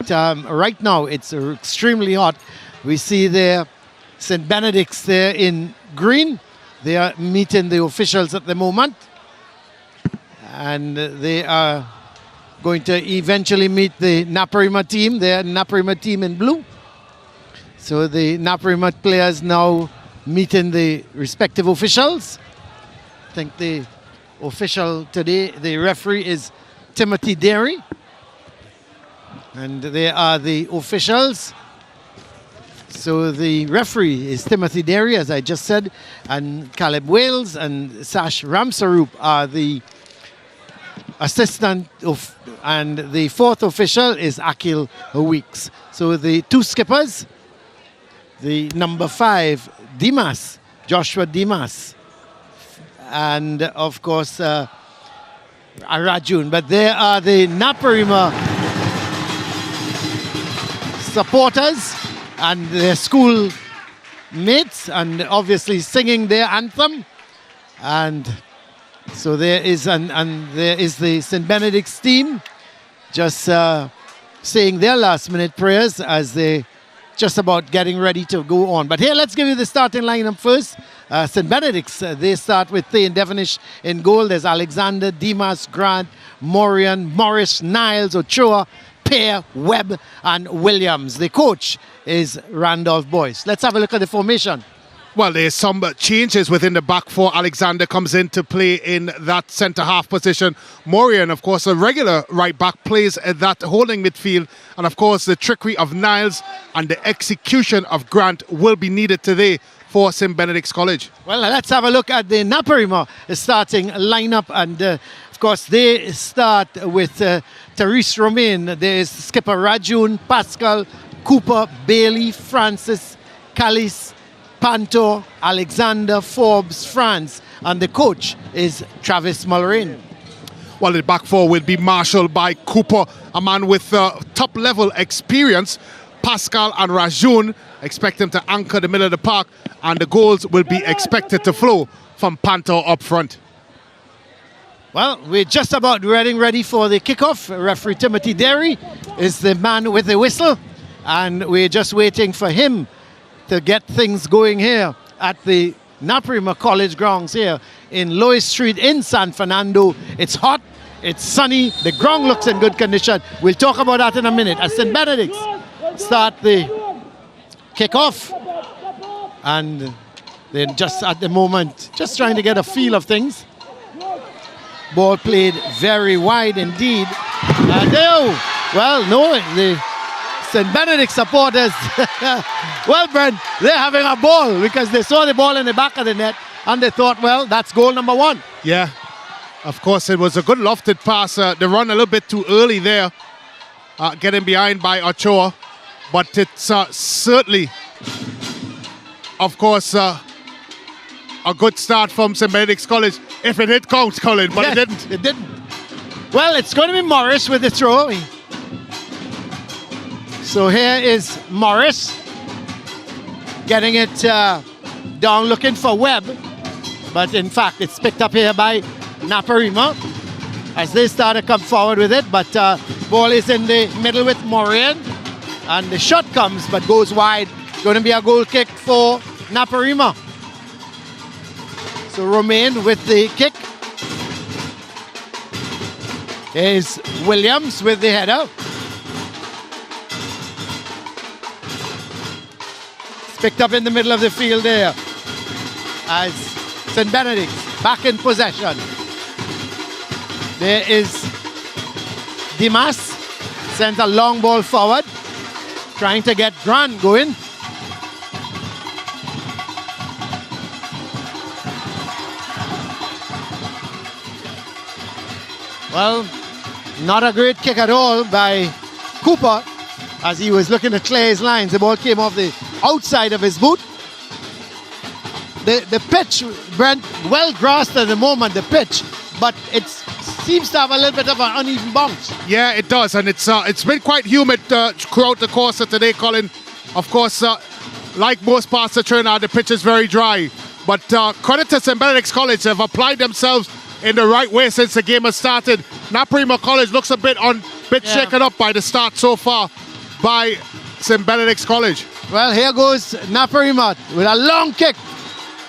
right now it's extremely hot. We see there St. Benedict's there in green. They are meeting the officials at the moment. And they are going to eventually meet the Naparima team. They're Naparima team in blue. So the Naparima players now meeting the respective officials. I think the official today, the referee is Timothy Derry. And they are the officials. So the referee is Timothy Derry, as I just said, and Caleb Wales and Sash Ramsaroop are the assistant and the fourth official is Akil Weeks. So the two skippers, the number 5, Dimas, Joshua Dimas, and of course Arajun. But there are the Naparima supporters and their school mates, and obviously singing their anthem. And so there is there is the St. Benedict's team just saying their last minute prayers as they just about getting ready to go on. But here, let's give you the starting lineup first. St. Benedict's, they start with Thane Devonish in goal. There's Alexander, Dimas, Grant, Morian, Morris, Niles, Ochoa, Pear, Webb, and Williams. The coach is Randolph Boyce. Let's have a look at the formation. Well, there's some changes within the back four. Alexander comes in to play in that centre-half position. Morian, of course, a regular right-back, plays at that holding midfield. And, of course, the trickery of Niles and the execution of Grant will be needed today for St. Benedict's College. Well, let's have a look at the Naparima starting lineup. And, of course, they start with Therese Romain. There is skipper Rajun, Pascal, Cooper, Bailey, Francis, Callis, Panto, Alexander, Forbes, France, and the coach is Travis Mulrain. Well, the back four will be marshalled by Cooper, a man with top-level experience. Pascal and Rajun expect him to anchor the middle of the park, and the goals will be expected to flow from Panto up front. Well, we're just about getting ready for the kickoff. Referee Timothy Derry is the man with the whistle, and we're just waiting for him to get things going here at the Naparima College grounds here in Lois Street in San Fernando. It's hot, it's sunny, the ground looks in good condition. We'll talk about that in a minute. As St. Benedict's start the kickoff, and they're just at the moment just trying to get a feel of things. Ball played very wide indeed. And the St. Benedict supporters, well, Brent, they're having a ball because they saw the ball in the back of the net and they thought, well, that's goal number 1. Yeah, of course, it was a good lofted pass. They run a little bit too early there, getting behind by Ochoa. But it's certainly, of course, a good start from St. Benedict's College. If it did count, Colin, but yes, it didn't. It didn't. Well, it's going to be Morris with the throw. So here is Morris getting it down, looking for Webb. But in fact, it's picked up here by Naparima as they start to come forward with it. But ball is in the middle with Morian. And the shot comes but goes wide. Going to be a goal kick for Naparima. So Romain with the kick. Here's Williams with the header. Picked up in the middle of the field there as St. Benedict back in possession. There is Dimas, sent a long ball forward, trying to get Grant going. Well, not a great kick at all by Cooper as he was looking to clear his lines. The ball came off the outside of his boot. The pitch, Brent, well grassed at the moment, the pitch, but it seems to have a little bit of an uneven bounce. Yeah, it does, and it's been quite humid throughout the course of today, Colin. Of course, like most parts of Trinidad, the pitch is very dry, but credit to St. Benedict's College. They've applied themselves in the right way since the game has started. Naparima College looks a bit shaken up by the start so far. by St. Benedict's College. Well, here goes Naparima with a long kick.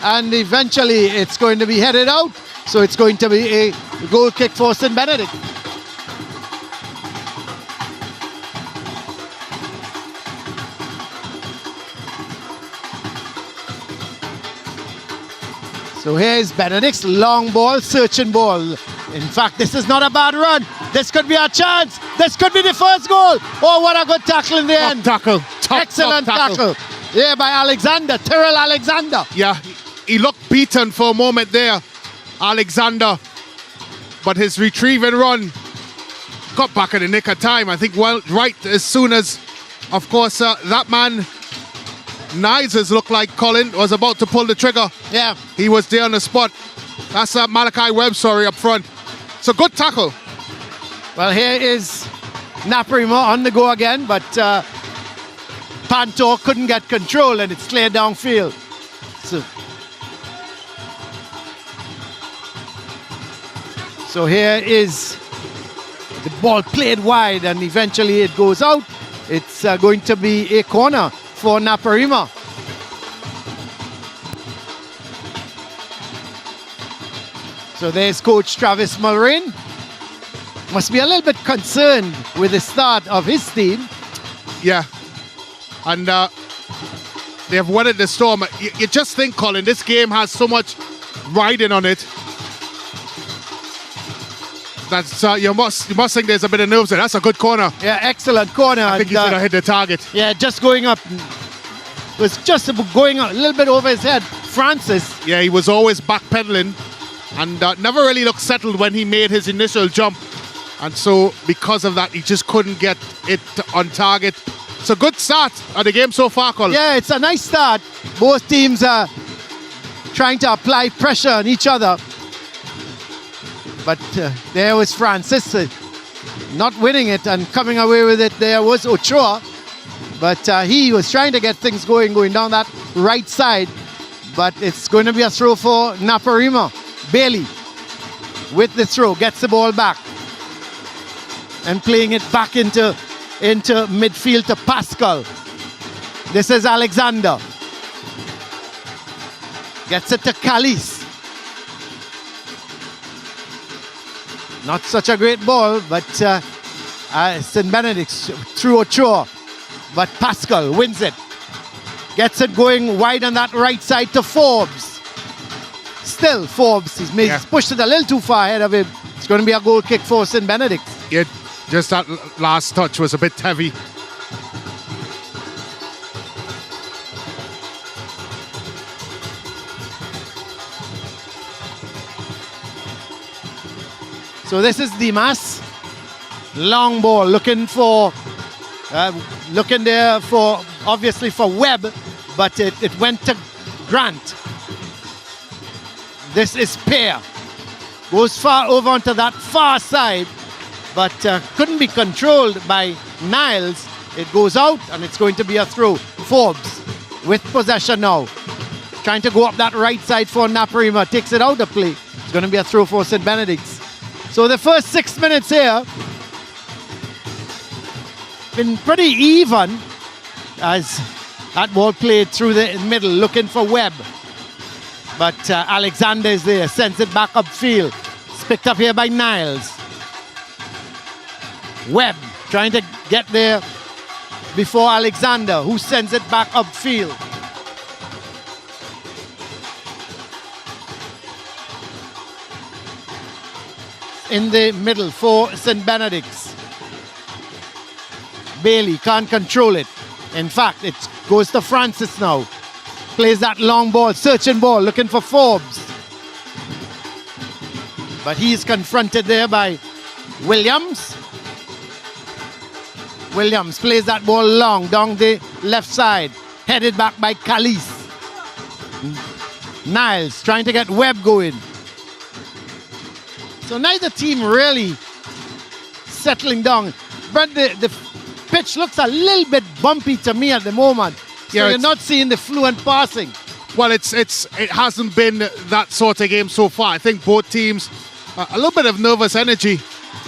And eventually it's going to be headed out. So it's going to be a goal kick for St. Benedict. So here's Benedict's long ball, searching ball. In fact, this is not a bad run. This could be a chance. This could be the first goal. Oh, what a good tackle in the end. Tackle. Excellent tackle. Yeah, by Alexander, Tyrrell Alexander. Yeah, he looked beaten for a moment there, Alexander. But his retrieving run got back in the nick of time. I think right as soon as, of course, that man, Nises, looked like Colin was about to pull the trigger. Yeah. He was there on the spot. That's Malachi Webb, up front. So good tackle. Well, here is Naparima on the go again, but Pantor couldn't get control and it's cleared downfield. So here is the ball played wide and eventually it goes out. It's going to be a corner for Naparima. So there's Coach Travis Mulrain. Must be a little bit concerned with the start of his team. Yeah. And they have weathered the storm. You just think, Colin, this game has so much riding on it. That's you must think there's a bit of nerves there. That's a good corner. Yeah, excellent corner. I think he's going to hit the target. Yeah, just going up. Was just going a little bit over his head. Francis. Yeah, he was always backpedaling and never really looked settled when he made his initial jump. And so because of that, he just couldn't get it on target. It's a good start of the game so far, Colin. Yeah, it's a nice start. Both teams are trying to apply pressure on each other. But there was Francis not winning it and coming away with it. There was Ochoa. But he was trying to get things going down that right side. But it's going to be a throw for Naparima. Bailey with the throw, gets the ball back. And playing it back into midfield to Pascal. This is Alexander. Gets it to Calice. Not such a great ball, but St. Benedict through Ochoa. But Pascal wins it. Gets it going wide on that right side to Forbes. Still Forbes, he's pushed it a little too far ahead of him. It's going to be a goal kick for St. Benedict. Yeah, just that last touch was a bit heavy. So this is Dimas. Long ball, looking there for, obviously for Webb, but it went to Grant. This is Pear. Goes far over onto that far side, but couldn't be controlled by Niles. It goes out and it's going to be a throw. Forbes with possession now. Trying to go up that right side for Naparima. Takes it out of play. It's going to be a throw for St. Benedict's. So the first 6 minutes here been pretty even as that ball played through the middle looking for Webb. But Alexander is there, sends it back upfield. It's picked up here by Niles. Webb trying to get there before Alexander, who sends it back upfield. In the middle for St. Benedict's. Bailey can't control it. In fact, it goes to Francis now. Plays that long ball, searching ball, looking for Forbes. But he's confronted there by Williams. Williams plays that ball long down the left side. Headed back by Calice. Niles trying to get Webb going. So neither team really settling down. But the pitch looks a little bit bumpy to me at the moment. So you're not seeing the fluent passing. Well, it hasn't been that sort of game so far. I think both teams, a little bit of nervous energy,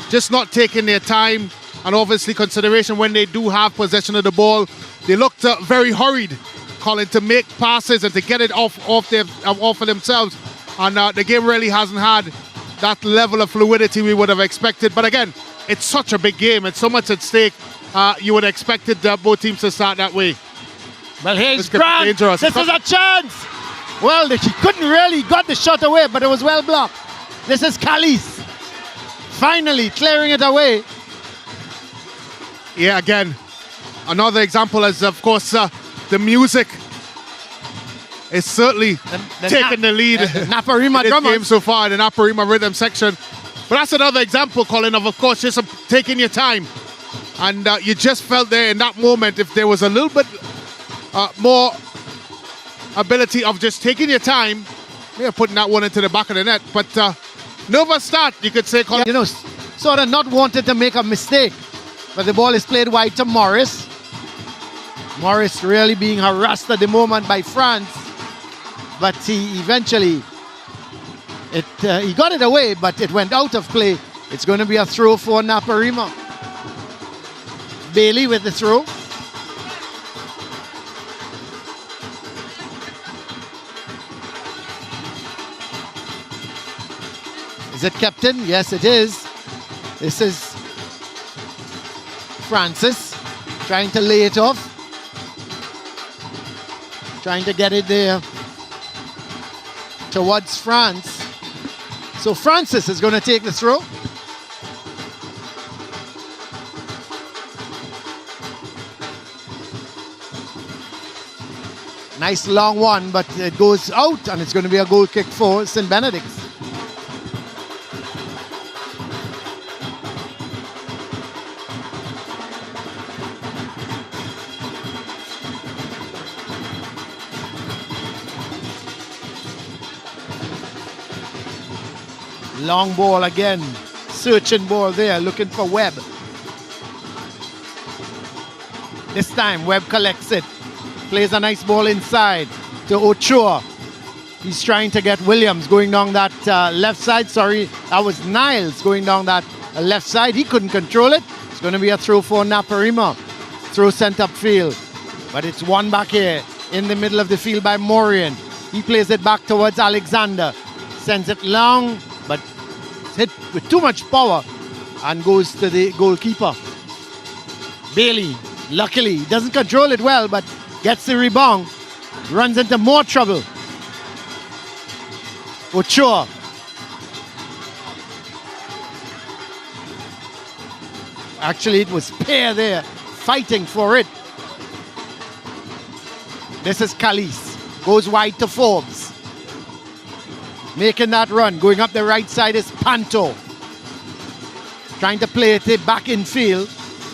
just not taking their time, and obviously consideration when they do have possession of the ball. They looked very hurried, Colin, to make passes and to get it off of themselves. And the game really hasn't had that level of fluidity we would have expected. But again, it's such a big game. It's so much at stake. You would have expected both teams to start that way. Well, here's Grant. This is a chance. Well, he couldn't really got the shot away, but it was well blocked. This is Calise. Finally clearing it away. Yeah, again, another example is, of course, the music is certainly taking the lead Naparima in this game so far, the Naparima rhythm section. But that's another example, Colin, of course, just taking your time. And you just felt there in that moment, if there was a little bit more ability of just taking your time, putting that one into the back of the net. But nervous start, you could say, Colin. You know, sort of not wanted to make a mistake. But the ball is played wide to Morris. Morris really being harassed at the moment by France. But he eventually, he got it away, but it went out of play. It's going to be a throw for Naparima. Bailey with the throw. Is it captain? Yes, it is. This is Francis trying to lay it off. Trying to get it there towards France. So Francis is going to take the throw. Nice long one, but it goes out and it's going to be a goal kick for St. Benedict. Long ball again, searching ball there, looking for Webb. This time Webb collects it, plays a nice ball inside to Ochoa. He's trying to get Williams going down that left side. Sorry, that was Niles going down that left side. He couldn't control it. It's going to be a throw for Naparima. Throw sent upfield, but it's one back here in the middle of the field by Morian. He plays it back towards Alexander, sends it long, but hit with too much power and goes to the goalkeeper. Bailey, luckily, doesn't control it well, but gets the rebound, runs into more trouble. Ochoa. Actually, it was Pear there, fighting for it. This is Calise, goes wide to Forbes. Making that run, going up the right side is Panto. Trying to play it back in field.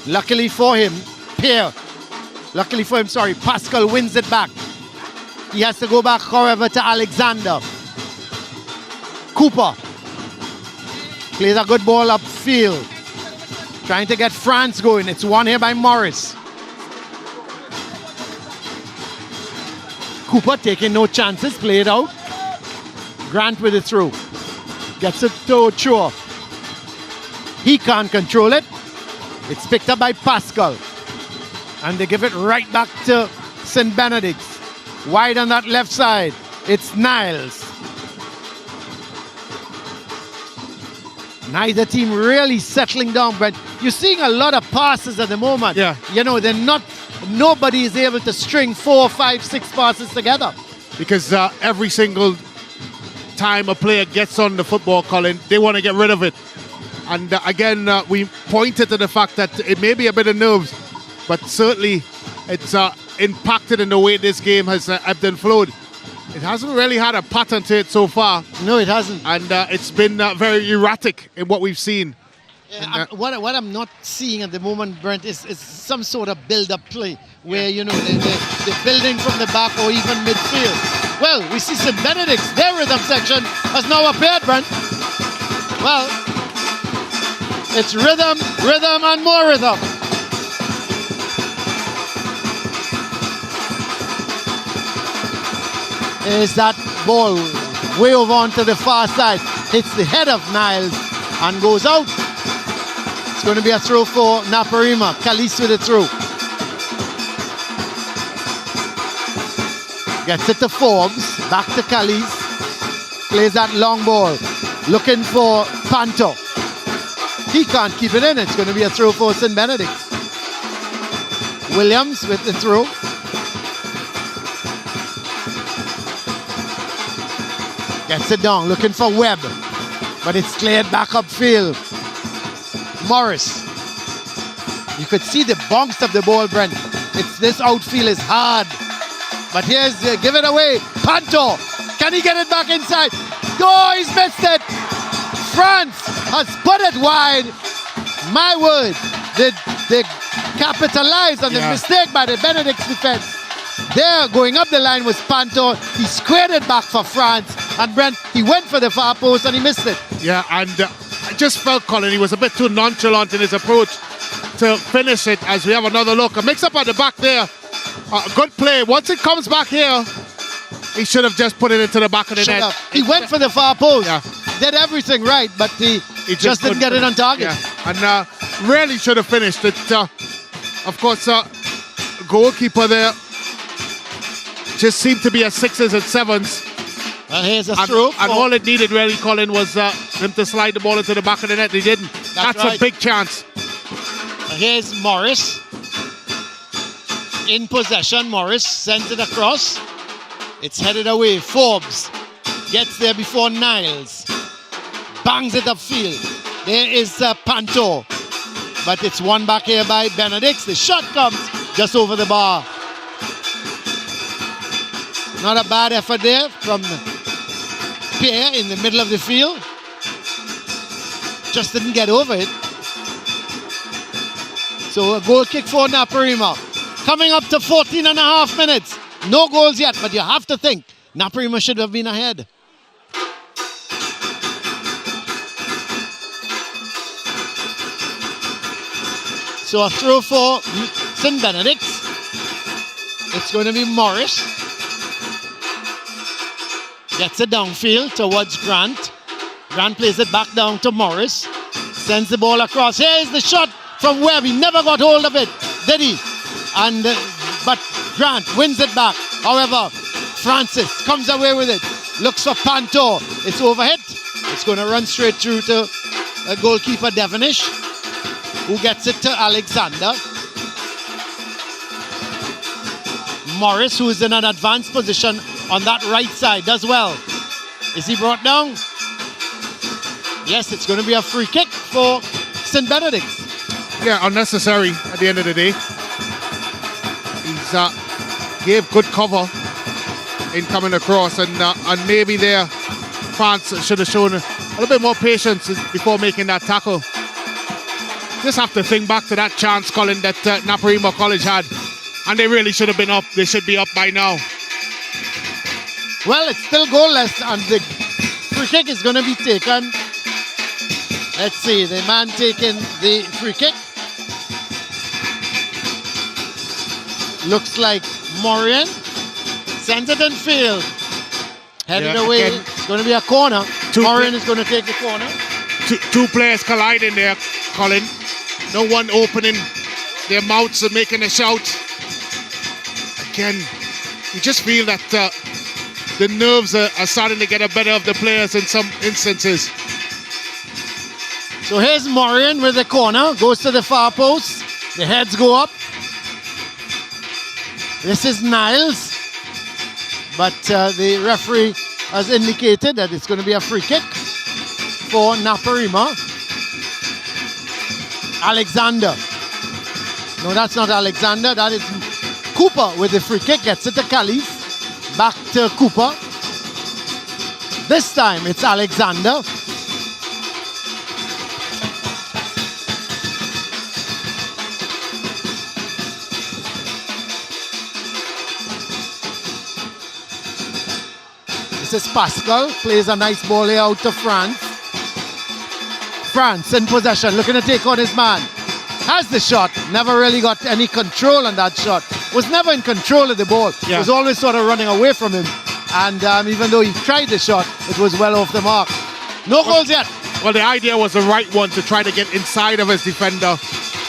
Luckily for him, Pascal wins it back. He has to go back, however, to Alexander. Cooper plays a good ball upfield. Trying to get France going. It's one here by Morris. Cooper taking no chances, play it out. Grant with it through. Gets it to Ochoa. He can't control it. It's picked up by Pascal. And they give it right back to St. Benedict. Wide on that left side. It's Niles. Neither team really settling down, but you're seeing a lot of passes at the moment. Yeah. You know, nobody is able to string 4, 5, 6 passes together. Because every single time a player gets on the football, Colin, they want to get rid of it. And again, we pointed to the fact that it may be a bit of nerves, but certainly it's impacted in the way this game has ebbed and flowed. It hasn't really had a pattern to it so far. No, it hasn't. And it's been very erratic in what we've seen. What I'm not seeing at the moment, Brent, is some sort of build-up play where, you know, they're building from the back or even midfield. Well, we see St. Benedict's, their rhythm section has now appeared, Brent. Well, it's rhythm, rhythm, and more rhythm. Is that ball way over onto the far side, hits the head of Niles and goes out. It's going to be a throw for Naparima. Kalis with a throw. Gets it to Forbes. Back to Kalis. Plays that long ball. Looking for Panto. He can't keep it in. It's going to be a throw for St. Benedict. Williams with the throw. Gets it down. Looking for Webb. But it's cleared back upfield. Morris. You could see the bounce of the ball, Brent. This outfield is hard. But here's give it away. Panto. Can he get it back inside? Oh, he's missed it. France has put it wide. My word. They capitalized on the mistake by the Benedict's defense. There, going up the line was Panto. He squared it back for France. And Brent, he went for the far post and he missed it. Yeah, and I just felt, Colin, he was a bit too nonchalant in his approach to finish it. As we have another look. A mix-up at the back there. Good play. Once it comes back here, he should have just put it into the back of the net. He went for the far post. Yeah. Did everything right, but he just didn't get it on target. Yeah. And really should have finished it. Of course, goalkeeper there just seemed to be at 6s and 7s. Well, here's a throw. And all it needed really, Colin, was him to slide the ball into the back of the net. He didn't. That's right. A big chance. Here's Morris. In possession, Morris sends it across. It's headed away. Forbes gets there before Niles. Bangs it upfield. There is Panto. But it's won back here by Benedict. The shot comes just over the bar. Not a bad effort there from Pierre in the middle of the field. Just didn't get over it. So a goal kick for Naparima. Coming up to 14 and a half minutes. No goals yet, but you have to think Naparima should have been ahead. So a throw for St. Benedict. It's going to be Morris. Gets it downfield towards Grant. Grant plays it back down to Morris. Sends the ball across. Here's the shot from Webb. He never got hold of it, did he? And but Grant wins it back. However, Francis comes away with it. Looks for Panto. It's overhit. It's going to run straight through to goalkeeper Devonish, who gets it to Alexander. Morris, who is in an advanced position on that right side, does well. Is he brought down? Yes, it's going to be a free kick for St. Benedict. Yeah, unnecessary at the end of the day. He's gave good cover in coming across, and maybe there France should have shown a little bit more patience before making that tackle. Just have to think back to that chance, Colin, that Naparima College had, and they really should have been up. They should be up by now. Well, it's still goalless, and the free kick is going to be taken. Let's see, the man taking the free kick. Looks like Morian. Sends it in field. Headed away. Again, it's going to be a corner. Morian is going to take the corner. Two players colliding there, Colin. No one opening their mouths and making a shout. Again, you just feel that the nerves are starting to get the better of the players in some instances. So here's Morian with the corner. Goes to the far post. The heads go up. This is Niles. But the referee has indicated that it's going to be a free kick for Naparima. Alexander. No, that's not Alexander. That is Cooper with the free kick. Gets it to Calif. Back to Cooper. This time it's Alexander. This is Pascal. Plays a nice ball here out to France. France in possession, looking to take on his man. Has the shot, never really got any control on that shot. Was never in control of the ball. Yeah. Was always sort of running away from him. And even though he tried the shot, it was well off the mark. No goals yet. Well, the idea was the right one, to try to get inside of his defender.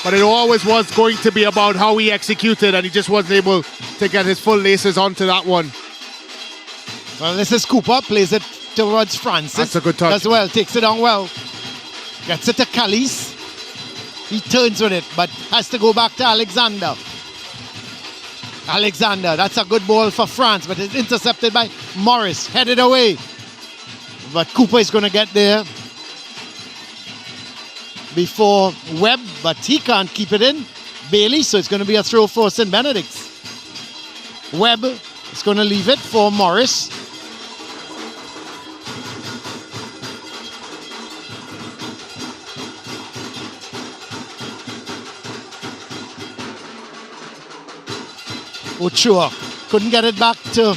But it always was going to be about how he executed, and he just wasn't able to get his full laces onto that one. Well, this is Cooper, plays it towards Francis. That's a good touch. As well, takes it on well. Gets it to Calise. He turns with it, but has to go back to Alexander. Alexander, that's a good ball for France, but it's intercepted by Morris, headed away. But Cooper is going to get there before Webb, but he can't keep it in. Bailey, so it's going to be a throw for St. Benedict's. Webb is going to leave it for Morris. Ochoa couldn't get it back to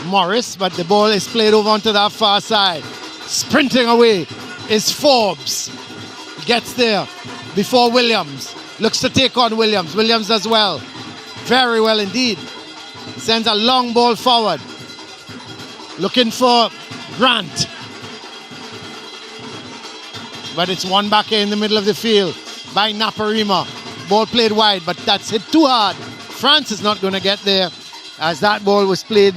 Morris, but the ball is played over onto that far side. Sprinting away is Forbes. Gets there before Williams. Looks to take on Williams. Williams does well. Very well indeed. Sends a long ball forward. Looking for Grant. But it's won back in the middle of the field by Naparima. Ball played wide, but that's hit too hard. France is not going to get there, as that ball was played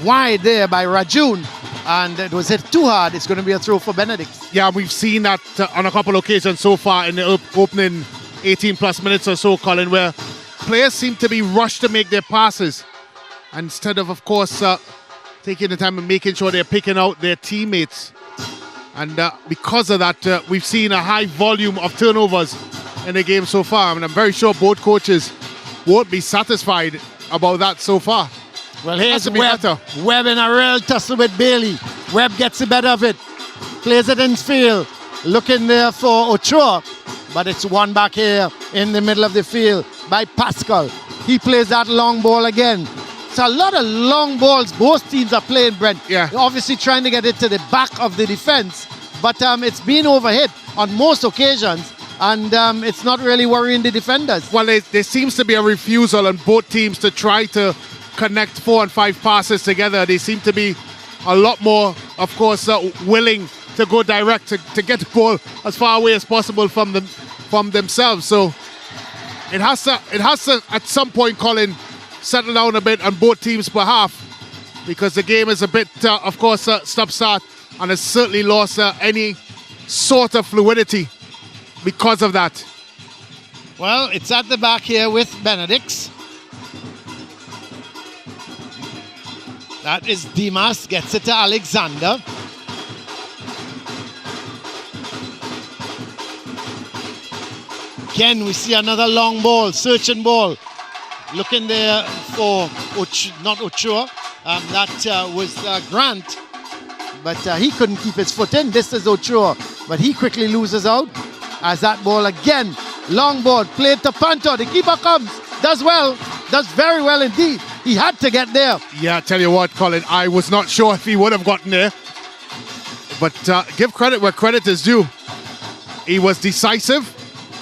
wide there by Rajun, and it was hit too hard. It's going to be a throw for Benedict. Yeah, we've seen that on a couple of occasions so far in the opening 18 plus minutes or so, Colin, where players seem to be rushed to make their passes, instead of course, taking the time and making sure they're picking out their teammates. And because of that, we've seen a high volume of turnovers in the game so far. And I'm very sure both coaches won't be satisfied about that so far. Well, here's Webb. Webb in a real tussle with Bailey. Webb gets the better of it. Plays it in field. Looking there for Ochoa. But it's won back here in the middle of the field by Pascal. He plays that long ball again. It's a lot of long balls both teams are playing, Brent. Yeah. Obviously trying to get it to the back of the defense. But it's been overhit on most occasions. And it's not really worrying the defenders. Well, there seems to be a refusal on both teams to try to connect 4 and 5 passes together. They seem to be a lot more, of course, willing to go direct, to get the ball as far away as possible from themselves. So it has to at some point, Colin, settle down a bit on both teams' behalf, because the game is a bit, of course, stop-start, and has certainly lost any sort of fluidity because of that. Well, it's at the back here with Benedict. That is Dimas, gets it to Alexander. Again, we see another long ball, searching ball. Looking there for not Ochoa, that was Grant. But he couldn't keep his foot in. This is Ochoa, but he quickly loses out. As that ball again, long ball, played to Panto. The keeper comes, does well, does very well indeed. He had to get there. Yeah, I tell you what, Colin, I was not sure if he would have gotten there. But give credit where credit is due. He was decisive,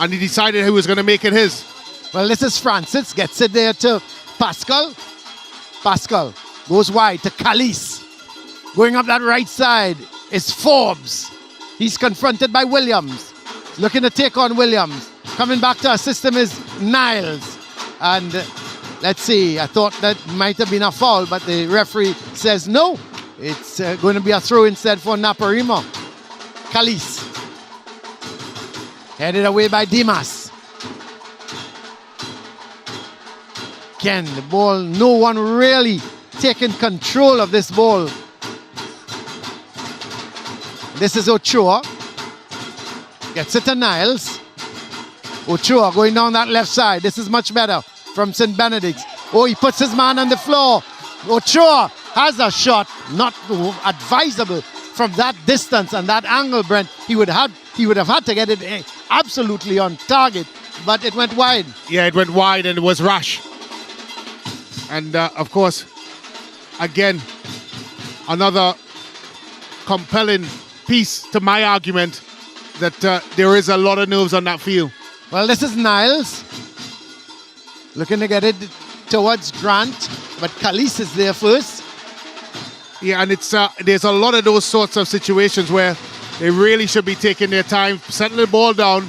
and he decided he was going to make it his. Well, this is Francis, gets it there to Pascal. Pascal goes wide to Calise. Going up that right side is Forbes. He's confronted by Williams. Looking to take on Williams. Coming back to assist him is Niles. And let's see, I thought that might have been a foul, but the referee says no. It's going to be a throw instead for Naparima. Calise. Headed away by Dimas. Again, the ball, no one really taking control of this ball. This is Ochoa. Gets it to Niles. Ochoa going down that left side. This is much better from St. Benedict's. Oh, he puts his man on the floor. Ochoa has a shot, not advisable from that distance and that angle, Brent. He would have had to get it absolutely on target, but it went wide. Yeah, it went wide and it was rash. And of course, again, another compelling piece to my argument that there is a lot of nerves on that field. Well, this is Niles looking to get it towards Grant, but Calise is there first. Yeah, and it's there's a lot of those sorts of situations where they really should be taking their time, setting the ball down,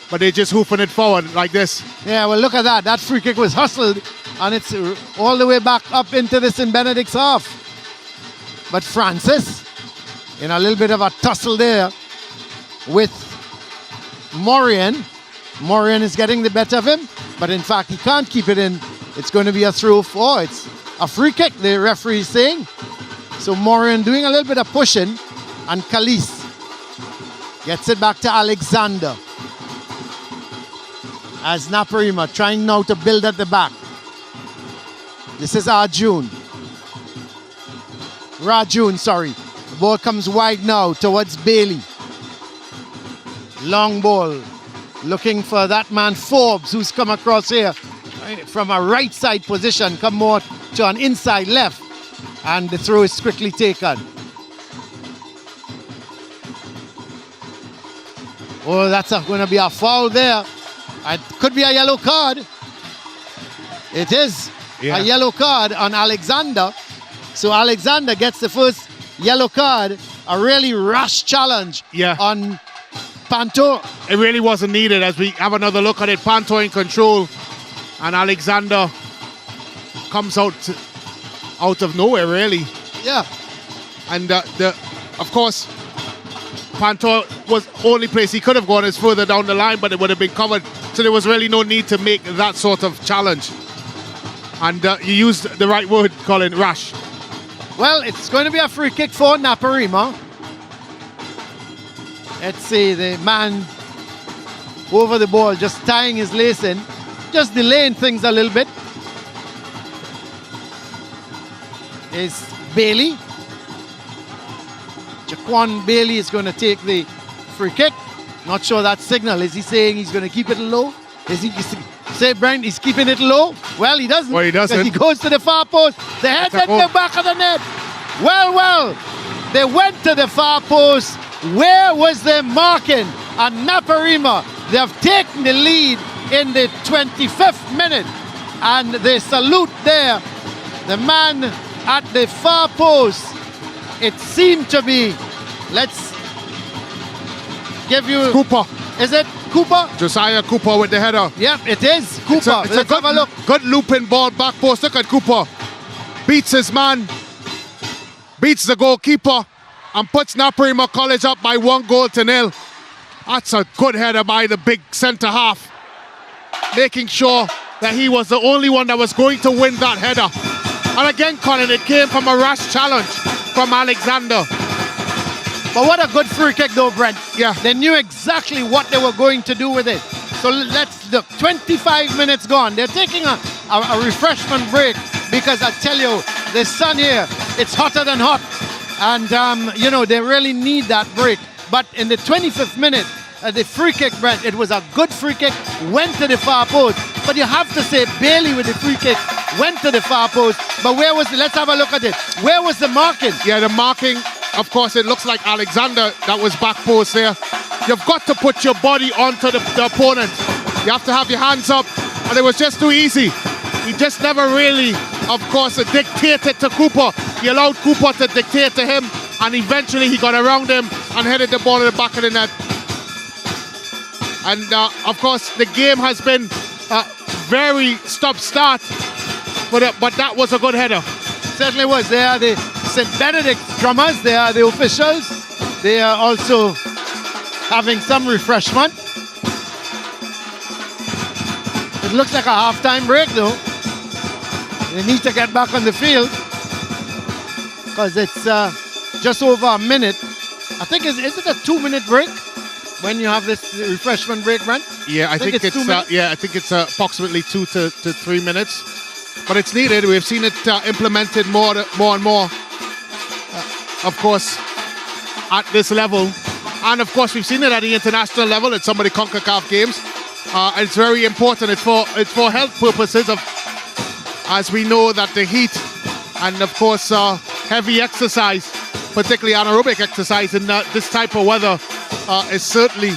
but they're just hoofing it forward like this. Yeah, well, look at that. That free kick was hustled, and it's all the way back up into this in Benedict's half. But Francis, in a little bit of a tussle there with Morian. Morian is getting the better of him, but in fact, he can't keep it in. It's going to be a throw for, it's a free kick, the referee is saying. So Morian doing a little bit of pushing, and Kalis gets it back to Alexander. As Naparima trying now to build at the back. This is Rajun, sorry. The ball comes wide now towards Bailey. Long ball. Looking for that man Forbes, who's come across here from a right side position, come more to an inside left. And the throw is quickly taken. Oh, that's going to be a foul there. It could be a yellow card. It is a yellow card on Alexander. So Alexander gets the first yellow card. A really rash challenge on Panto. It really wasn't needed as we have another look at it. Panto in control, and Alexander comes out of nowhere, really. Yeah. And of course, Panto was only place he could have gone is further down the line, but it would have been covered. So there was really no need to make that sort of challenge. And you used the right word, Colin, rash. Well, it's going to be a free kick for Naparima. Let's see, the man over the ball, just tying his lace in, just delaying things a little bit, is Bailey. Jaquan Bailey is going to take the free kick. Not sure that signal. Is he saying he's going to keep it low? Is he say Brent he's keeping it low? Well, he doesn't. Well, he doesn't. He goes to the far post. The head at the back of the net. Well, they went to the far post. Where was their marking? And Naparima, they have taken the lead in the 25th minute. And they salute there the man at the far post. It seemed to be, let's give you... Cooper. Is it Cooper? Josiah Cooper with the header. Yep, it is Cooper. It's a good, have a look. Good looping ball, back post. Look at Cooper. Beats his man. Beats the goalkeeper. And puts Naparima College up by 1-0. That's a good header by the big centre half. Making sure that he was the only one that was going to win that header. And again, Colin, it came from a rash challenge from Alexander. But what a good free kick though, Brent. Yeah. They knew exactly what they were going to do with it. So let's look, 25 minutes gone. They're taking a refreshment break because I tell you, the sun here, it's hotter than hot. And, you know, they really need that break. But in the 25th minute, the free kick, Brent, it was a good free kick, went to the far post. But you have to say Bailey with the free kick went to the far post. But where was let's have a look at it. Where was the marking? Yeah, the marking, of course, it looks like Alexander that was back post there. You've got to put your body onto the opponent. You have to have your hands up. And it was just too easy. He just never really, of course, dictated to Cooper. He allowed Cooper to dictate to him. And eventually he got around him and headed the ball in the back of the net. And of course, the game has been very stop-start, but that was a good header. Certainly was. They are the St. Benedict drummers. They are the officials. They are also having some refreshment. It looks like a half-time break, though. They need to get back on the field because it's just over a minute. I think is it a 2-minute break? When you have this refreshment break, Brent? Yeah, I think it's I think it's approximately 2 to 3 minutes, but it's needed. We've seen it implemented more and more. Of course, at this level, and of course we've seen it at the international level at some of the CONCACAF games. It's very important. It's for health purposes, as we know that the heat and of course heavy exercise, particularly anaerobic exercise in this type of weather. Is certainly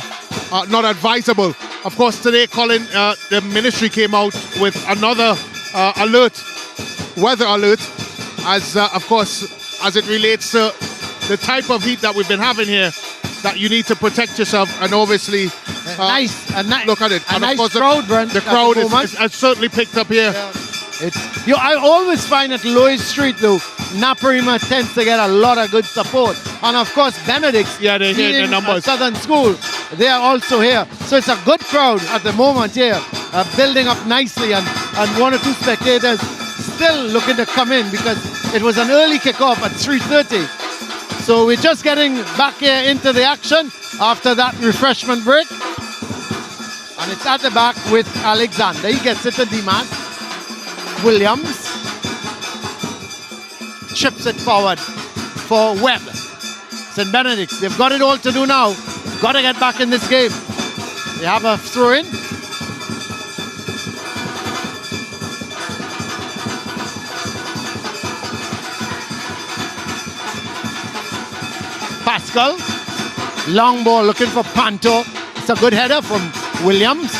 not advisable. Of course, today, Colin, the ministry came out with another weather alert, as of course, as it relates to the type of heat that we've been having here, that you need to protect yourself, and obviously look at it. A and nice of course crowd, Brent. The crowd has certainly picked up here. Yeah. I always find at Lois Street though, Naparima tends to get a lot of good support, and of course Benedict. Yeah, they're here in the numbers. Southern School, they are also here, so it's a good crowd at the moment here, building up nicely, and one or two spectators still looking to come in because it was an early kickoff at 3:30. So we're just getting back here into the action after that refreshment break, and it's at the back with Alexander. He gets it to Dimas. Williams chips it forward for Webb. St. Benedict's, they've got it all to do now. Got to get back in this game. They have a throw in. Pascal, long ball looking for Panto. It's a good header from Williams.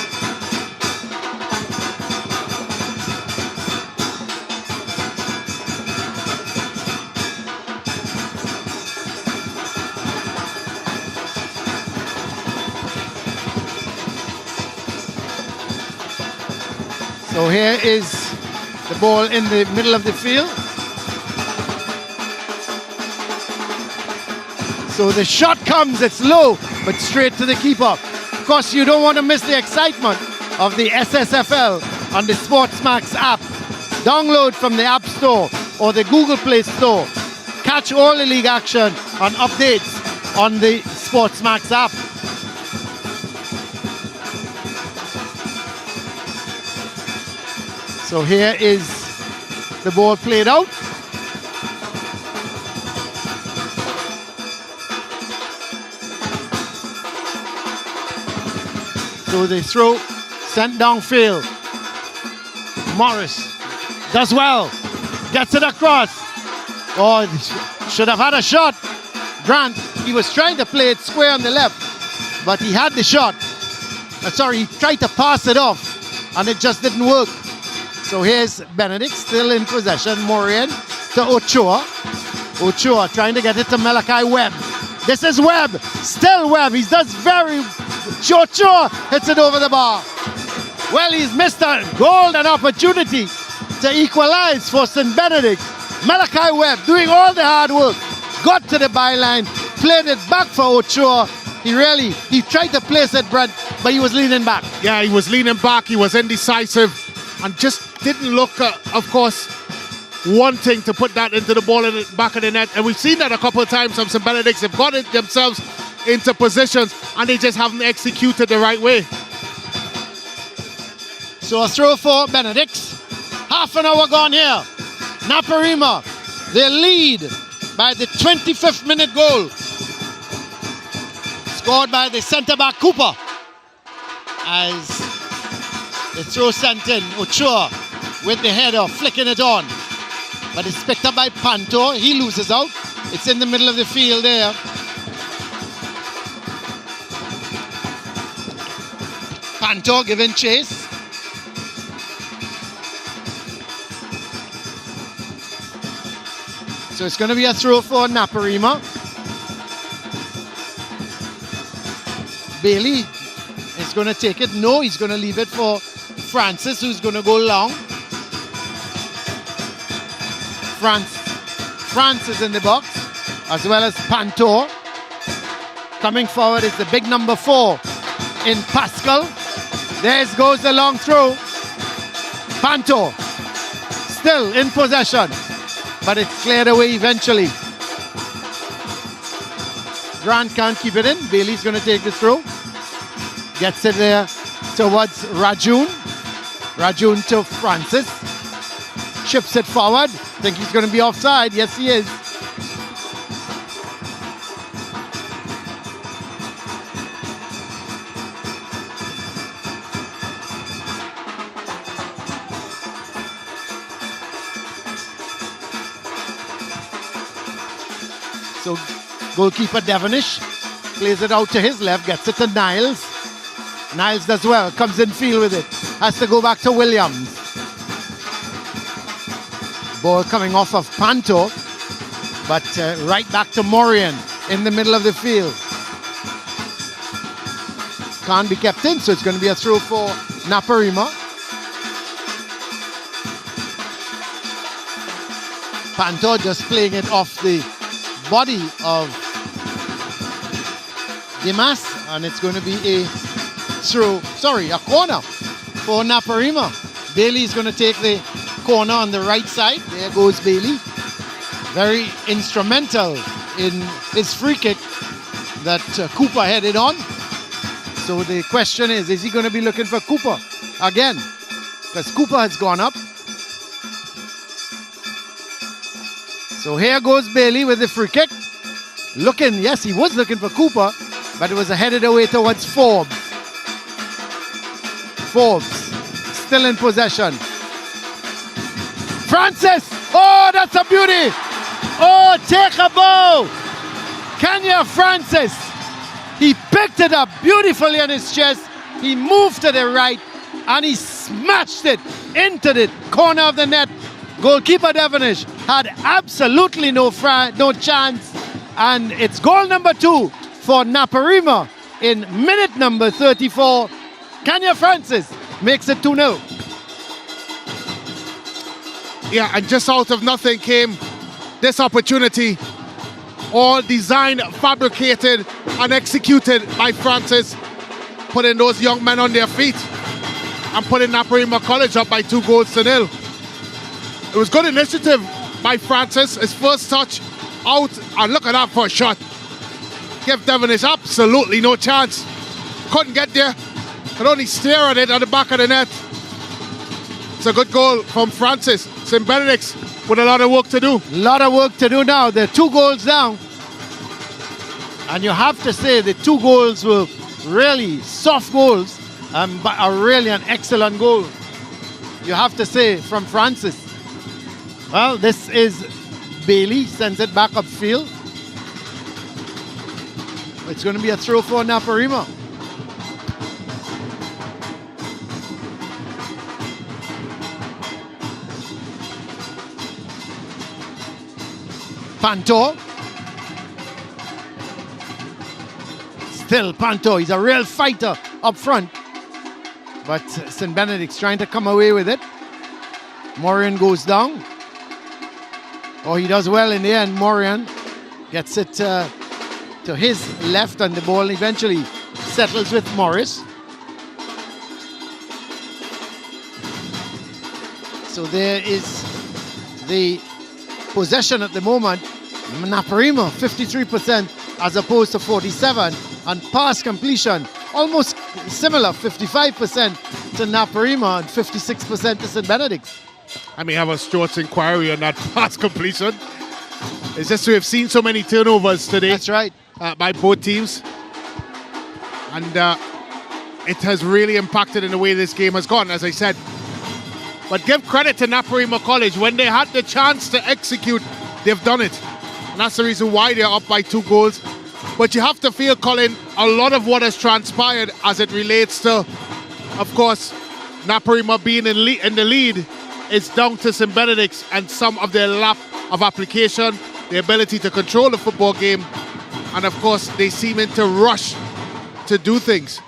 So here is the ball in the middle of the field. So the shot comes, it's low, but straight to the keeper. Of course, you don't want to miss the excitement of the SSFL on the SportsMax app. Download from the App Store or the Google Play Store. Catch all the league action and updates on the SportsMax app. So here is the ball played out. So they throw, sent downfield. Morris does well, gets it across. Oh, should have had a shot. Grant, he was trying to play it square on the left, but he had the shot. Sorry, he tried to pass it off, and it just didn't work. So here's Benedict still in possession. Morian to Ochoa. Ochoa trying to get it to Malachi Webb. This is Webb. Still Webb. He does very... Ochoa hits it over the bar. Well, he's missed a golden opportunity to equalize for St. Benedict. Malachi Webb doing all the hard work. Got to the byline. Played it back for Ochoa. He tried to place it, Brent, but he was leaning back. Yeah, he was leaning back. He was indecisive and just didn't look, of course, wanting to put that into the ball in the back of the net. And we've seen that a couple of times from St. Benedict's. They've got it themselves into positions and they just haven't executed the right way. So a throw for Benedict. Half an hour gone here. Naparima, they lead by the 25th minute goal. Scored by the centre-back Cooper. As the throw sent in, Ochoa with the header, flicking it on. But it's picked up by Panto. He loses out. It's in the middle of the field there. Panto giving chase. So it's going to be a throw for Naparima. Bailey is going to take it. No, he's going to leave it for Francis, who's going to go long. Francis in the box, as well as Panto. Coming forward is the big number 4 in Pascal. There goes the long throw. Panto still in possession, but it's cleared away eventually. Grant can't keep it in. Bailey's going to take the throw. Gets it there towards Rajun. Rajun to Francis. Chips it forward. Think he's going to be offside. Yes, he is. So goalkeeper Devonish plays it out to his left, gets it to Niles. Niles does well, comes in field with it. Has to go back to Williams. Ball coming off of Panto. But right back to Morian in the middle of the field. Can't be kept in, so it's going to be a throw for Naparima. Panto just playing it off the body of Dimas, and it's going to be a corner for Naparima. Bailey is going to take the corner on the right side. There goes Bailey. Very instrumental in his free kick that Cooper headed on. So the question is he going to be looking for Cooper again? Because Cooper has gone up. So here goes Bailey with the free kick. Yes, he was looking for Cooper, but it was headed away towards Forbes. Forbes still in possession. Francis! Oh, that's a beauty! Oh, take a bow! Kenya Francis! He picked it up beautifully on his chest. He moved to the right and he smashed it into the corner of the net. Goalkeeper Devonish had absolutely no chance. And it's goal number 2 for Naparima in minute number 34. Kenya Francis makes it 2-0. Yeah, and just out of nothing came this opportunity. All designed, fabricated, and executed by Francis, putting those young men on their feet and putting Naparima College up by 2-0. It was good initiative by Francis. His first touch out, and look at that for a shot. Give Devonish absolutely no chance. Couldn't get there. Could only stare at it at the back of the net. It's a good goal from Francis. St. Benedict's with a lot of work to do. A lot of work to do now. They're 2 goals down. And you have to say the 2 goals were really soft goals, but are really an excellent goal. You have to say from Francis. Well, this is Bailey, sends it back upfield. It's going to be a throw for Naparima. Panto. Still Panto. He's a real fighter up front. But St. Benedict's trying to come away with it. Morian goes down. Oh, he does well in the end. Morian gets it to his left, and the ball eventually settles with Morris. So there is the possession at the moment. Naparima 53% as opposed to 47%, and pass completion almost similar, 55% to Naparima and 56% to St. Benedict's. I may have a Stewart's inquiry on that pass completion. It's just we have seen so many turnovers today. That's right. By both teams. And it has really impacted in the way this game has gone, as I said. But give credit to Naparima College. When they had the chance to execute, they've done it. And that's the reason why they're up by 2 goals. But you have to feel, Colin, a lot of what has transpired as it relates to, of course, Naparima being in the lead is down to St. Benedict's and some of their lack of application, the ability to control the football game, and of course they seem to rush to do things.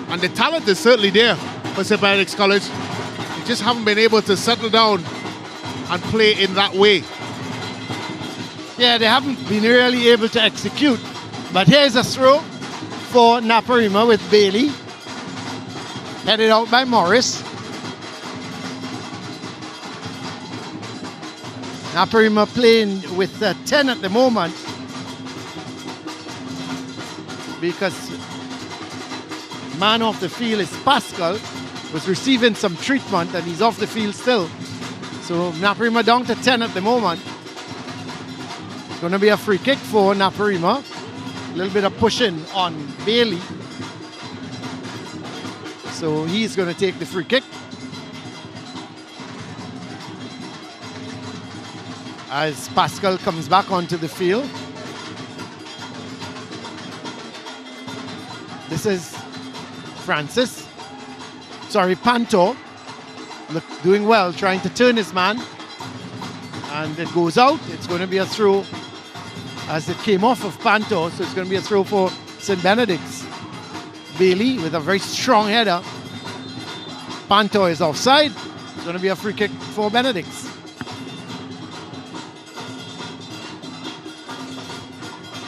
And the talent is certainly there for St. Benedict's College. They just haven't been able to settle down and play in that way. Yeah, they haven't been really able to execute. But here's a throw for Naparima with Bailey. Headed out by Morris. Naparima playing with 10 at the moment because man off the field is Pascal, was receiving some treatment and he's off the field still. So Naparima down to 10 at the moment. It's going to be a free kick for Naparima. A little bit of pushing on Bailey. So he's going to take the free kick. As Pascal comes back onto the field. This is Panto. Doing well, trying to turn his man. And it goes out. It's going to be a throw as it came off of Panto, so it's going to be a throw for St. Benedict's. Bailey with a very strong header. Panto is offside. It's going to be a free kick for Benedict's.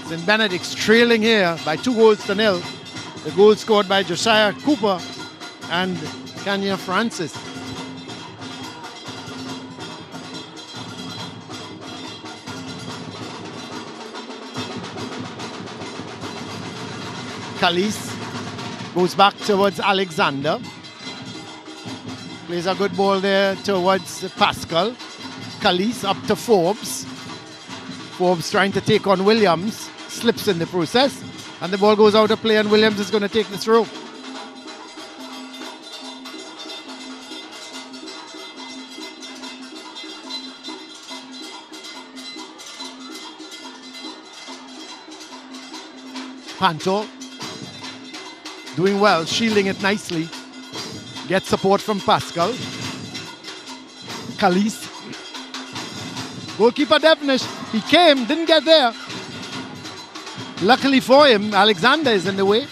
St. Benedict's trailing here by 2-0. The goal scored by Josiah Cooper and Kenya Francis. Calise goes back towards Alexander. Plays a good ball there towards Pascal. Calise up to Forbes. Forbes trying to take on Williams. Slips in the process. And the ball goes out of play and Williams is going to take the throw. Panto doing well, shielding it nicely. Gets support from Pascal. Calise. Goalkeeper Devonish. He came, didn't get there. Luckily for him, Alexander is in the way.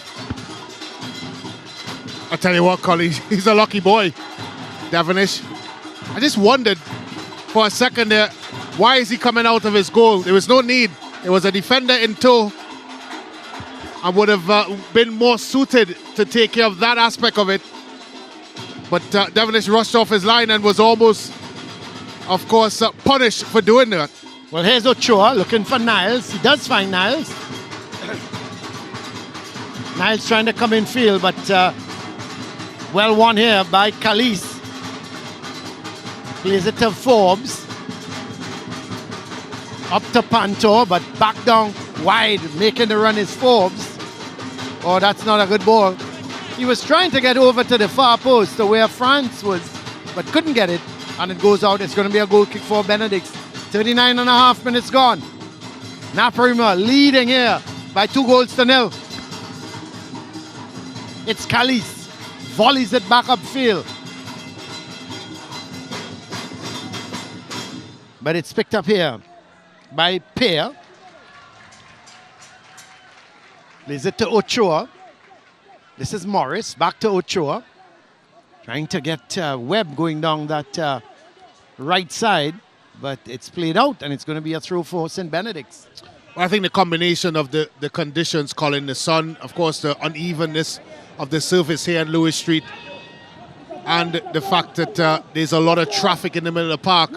I tell you what, Collie, he's a lucky boy, Devonish. I just wondered for a second there, why is he coming out of his goal? There was no need. There was a defender in tow and would have been more suited to take care of that aspect of it. But Devonish rushed off his line and was almost, of course, punished for doing that. Well, here's Ochoa looking for Niles. He does find Niles. Niles trying to come in field, but well won here by Calise. Plays it to Forbes. Up to Panto, but back down wide. Making the run is Forbes. Oh, that's not a good ball. He was trying to get over to the far post to where France was, but couldn't get it. And it goes out. It's going to be a goal kick for Benedict. 39.5 minutes gone. Naparima leading here by 2-0. It's Calise. Volleys it back upfield. But it's picked up here by Pear. Plays it to Ochoa. This is Morris. Back to Ochoa. Trying to get Webb going down that right side. But it's played out and it's going to be a throw for St. Benedict's. Well, I think the combination of the conditions, Colin, the sun, of course, the unevenness of the surface here in Lewis Street, and the fact that there's a lot of traffic in the middle of the park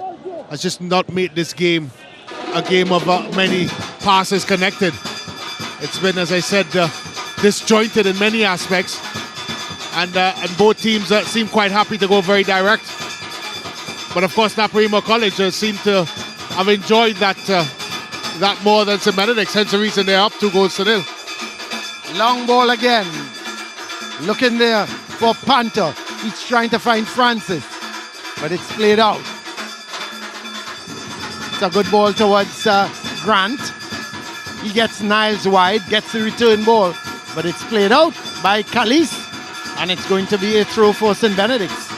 has just not made this game a game of many passes connected. It's been, as I said, disjointed in many aspects, and both teams seem quite happy to go very direct. But of course, Naparima College seem to have enjoyed that more than St. Benedict's, hence the reason they're up 2-0. Long ball again. Looking there for Panto. He's trying to find Francis, but it's played out. It's a good ball towards Grant. He gets Niles wide, gets the return ball, but it's played out by Calise, and it's going to be a throw for St. Benedict's.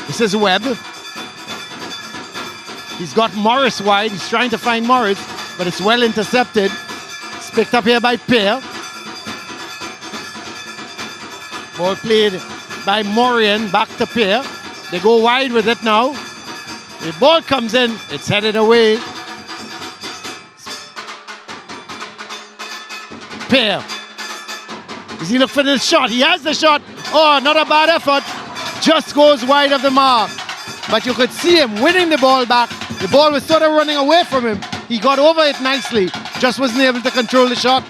This is Webb. He's got Morris wide. He's trying to find Morris, but it's well intercepted. It's picked up here by Pear. Ball played by Morian, back to Pear. They go wide with it now. The ball comes in. It's headed away. Pear. Does he look for the shot? He has the shot. Oh, not a bad effort. Just goes wide of the mark. But you could see him winning the ball back. The ball was sort of running away from him. He got over it nicely. Just wasn't able to control the shot.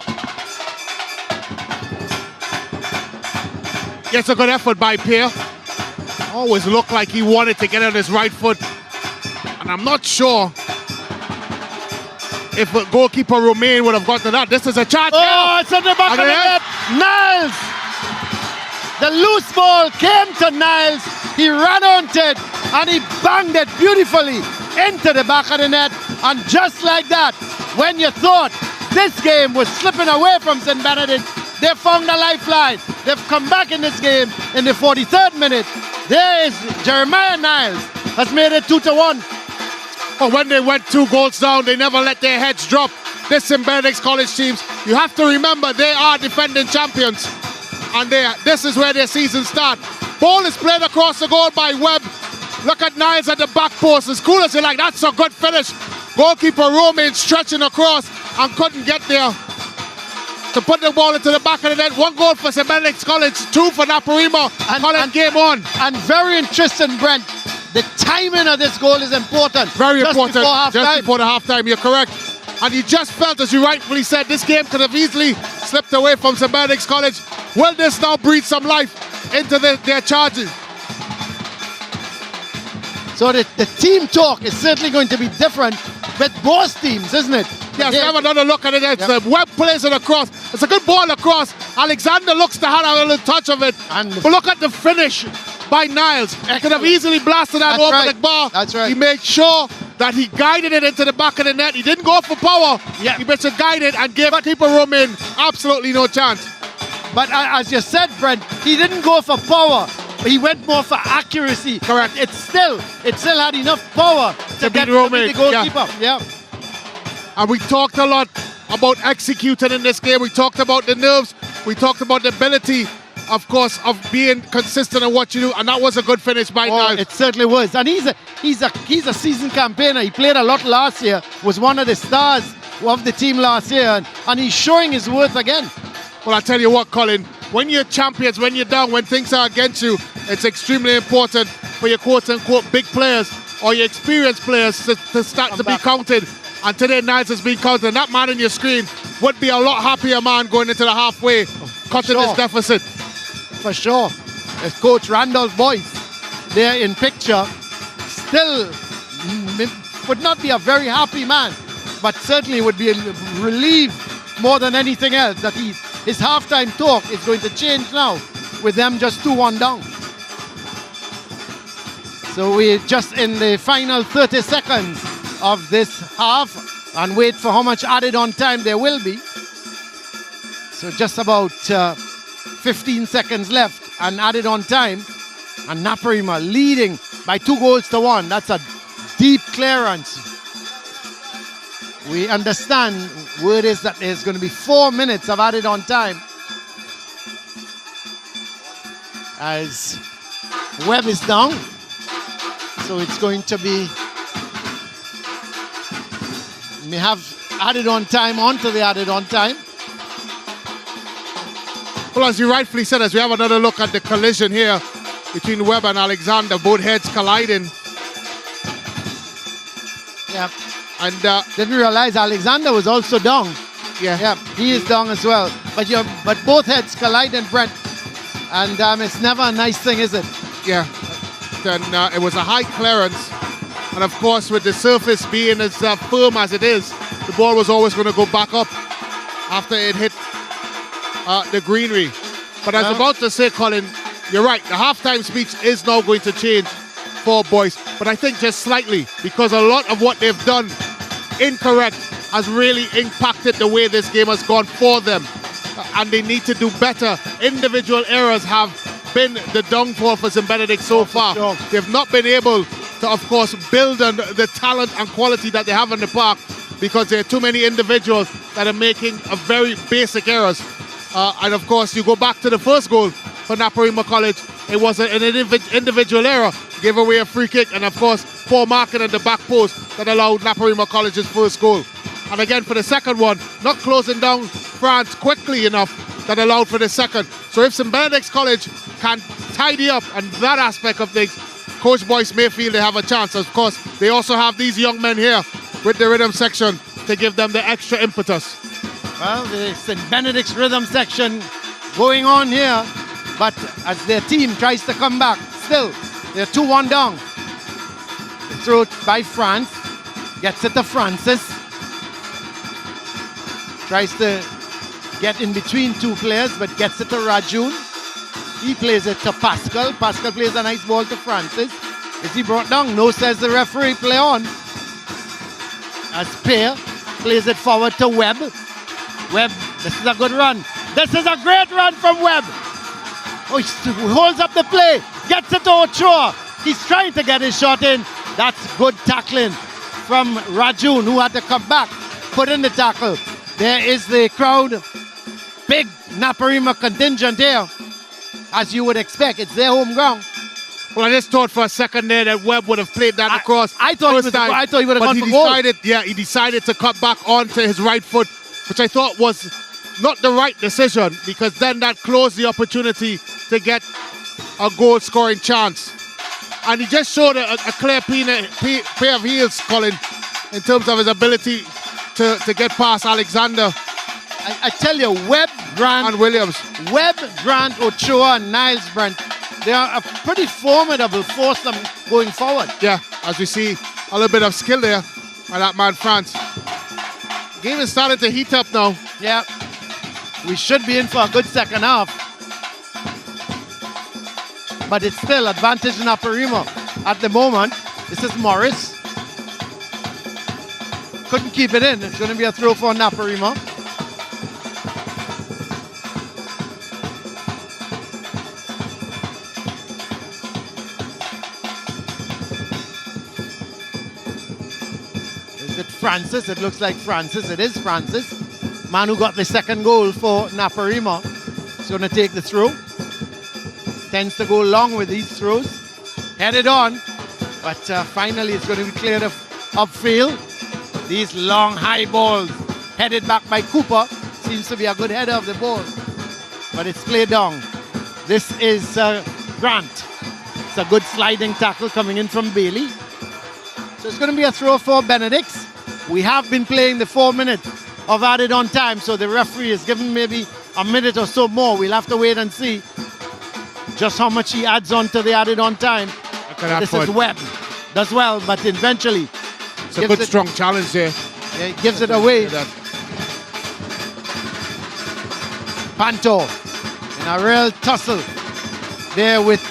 Yes, a good effort by Pear. Always looked like he wanted to get on his right foot. And I'm not sure if goalkeeper Romain would have got to that. This is a chance. Oh, it's on the back of the net. Niles. The loose ball came to Niles. He ran onto it and he banged it beautifully into the back of the net. And just like that, when you thought this game was slipping away from St. Benedict. They found a lifeline. They've come back in this game in the 43rd minute. There is Jeremiah Niles has made it 2-1. But when they went 2 goals down, they never let their heads drop. This St. Benedict's College teams, you have to remember they are defending champions. And this is where their season starts. Ball is played across the goal by Webb. Look at Niles at the back post. As cool as you like, that's a good finish. Goalkeeper Romain stretching across and couldn't get there to put the ball into the back of the net. 1 goal for St. Benedict's College, 2 for Naparima. College game on. And very interesting, Brent. The timing of this goal is important. Very important. Just before the half-time, you're correct. And you just felt, as you rightfully said, this game could have easily slipped away from St. Benedict's College. Will this now breathe some life into their charges? So the team talk is certainly going to be different with both teams, isn't it? Yes, we have another look at it. It's Webb plays it across. It's a good ball across. Alexander looks to have a little touch of it. But look at the finish by Niles. He could have easily blasted that over the bar. That's right. He made sure that he guided it into the back of the net. He didn't go for power. Yeah. He better guide it and gave keeper Romain absolutely no chance. But as you said, Brent, he didn't go for power. He went more for accuracy. Correct. It still had enough power to get Romain. the goalkeeper. Yeah. And we talked a lot about executing in this game. We talked about the nerves. We talked about the ability, of course, of being consistent in what you do. And that was a good finish by Niles. It certainly was. And he's a seasoned campaigner. He played a lot last year. Was one of the stars of the team last year. And he's showing his worth again. Well, I tell you what, Colin. When you're champions, when you're down, when things are against you, it's extremely important for your quote-unquote big players or your experienced players to start to be counted. And today, Niles has been counted. And that man on your screen would be a lot happier man going into the halfway, cutting this deficit. For sure. As Coach Randolph Boyce there in picture, still would not be a very happy man, but certainly would be relieved more than anything else that his halftime talk is going to change now with them just 2-1 down. So we're just in the final 30 seconds of this half and wait for how much added on time there will be. So just about 15 seconds left and added on time. And Naparima leading by 2-1. That's a deep clearance. We understand word is that there's going to be 4 minutes of added on time as Webb is down. So it's going to be, we have added on time onto the added on time. Well, as you rightfully said, as we have another look at the collision here between Webb and Alexander, both heads colliding. Yeah. And didn't realize Alexander was also down. Yeah, he is down as well. But both heads colliding, Brent. And it's never a nice thing, is it? Yeah. Then it was a high clearance. And of course, with the surface being as firm as it is, the ball was always going to go back up after it hit the greenery. But I was about to say, Colin, you're right. The halftime speech is now going to change for Boyce. But I think just slightly, because a lot of what they've done incorrect has really impacted the way this game has gone for them. And they need to do better. Individual errors have been the downfall for St. Benedict so far. Sure. They've not been able to, of course, build on the talent and quality that they have in the park because there are too many individuals that are making very basic errors. And of course, you go back to the first goal for Naparima College. It was an individual error, gave away a free kick, and of course, poor marking at the back post that allowed Naparima College's first goal. And again, for the second one, not closing down France quickly enough that allowed for the second. So if St. Benedict's College can tidy up on that aspect of things, Coach Boyce may feel they have a chance. Of course, they also have these young men here with the rhythm section to give them the extra impetus. Well, the St. Benedict's rhythm section going on here, but as their team tries to come back, still, they're 2-1 down. The throw by France, gets it to Francis. Tries to get in between two players, but gets it to Rajun. He plays it to Pascal. Pascal plays a nice ball to Francis. Is he brought down? No, says the referee. Play on. As Pear plays it forward to Webb. Webb, this is a good run. This is a great run from Webb. Oh, he holds up the play, gets it to Ochoa. He's trying to get his shot in. That's good tackling from Rajun, who had to come back, put in the tackle. There is the crowd. Big Naparima contingent here, as you would expect. It's their home ground. Well, I just thought for a second there that Webb would have played that across. I thought he would have gone for goal. He decided to cut back onto his right foot, which I thought was not the right decision, because then that closed the opportunity to get a goal-scoring chance. And he just showed a clear pair of heels, Colin, in terms of his ability to get past Alexander. I tell you, Webb, Grant, and Williams. Webb, Grant, Ochoa, and Niles Brent, they are a pretty formidable force going forward. Yeah, as we see, a little bit of skill there by that man France. Game is starting to heat up now. Yeah, we should be in for a good second half. But it's still advantage Naparima at the moment. This is Morris. Couldn't keep it in. It's going to be a throw for Naparima. Is it Francis? It looks like Francis. It is Francis. Man who got the second goal for Naparima. He's going to take the throw. Tends to go long with these throws. Headed on. But finally it's going to be cleared upfield. These long high balls headed back by Cooper. Seems to be a good header of the ball. But it's played down. This is Grant. It's a good sliding tackle coming in from Bailey. So it's going to be a throw for Benedict. We have been playing the 4 minutes of added on time. So the referee is given maybe a minute or so more. We'll have to wait and see just how much he adds on to the added on time. This is Webb. Does well, but eventually it's a good strong challenge there. Yeah, he gives it away. Panto in a real tussle there with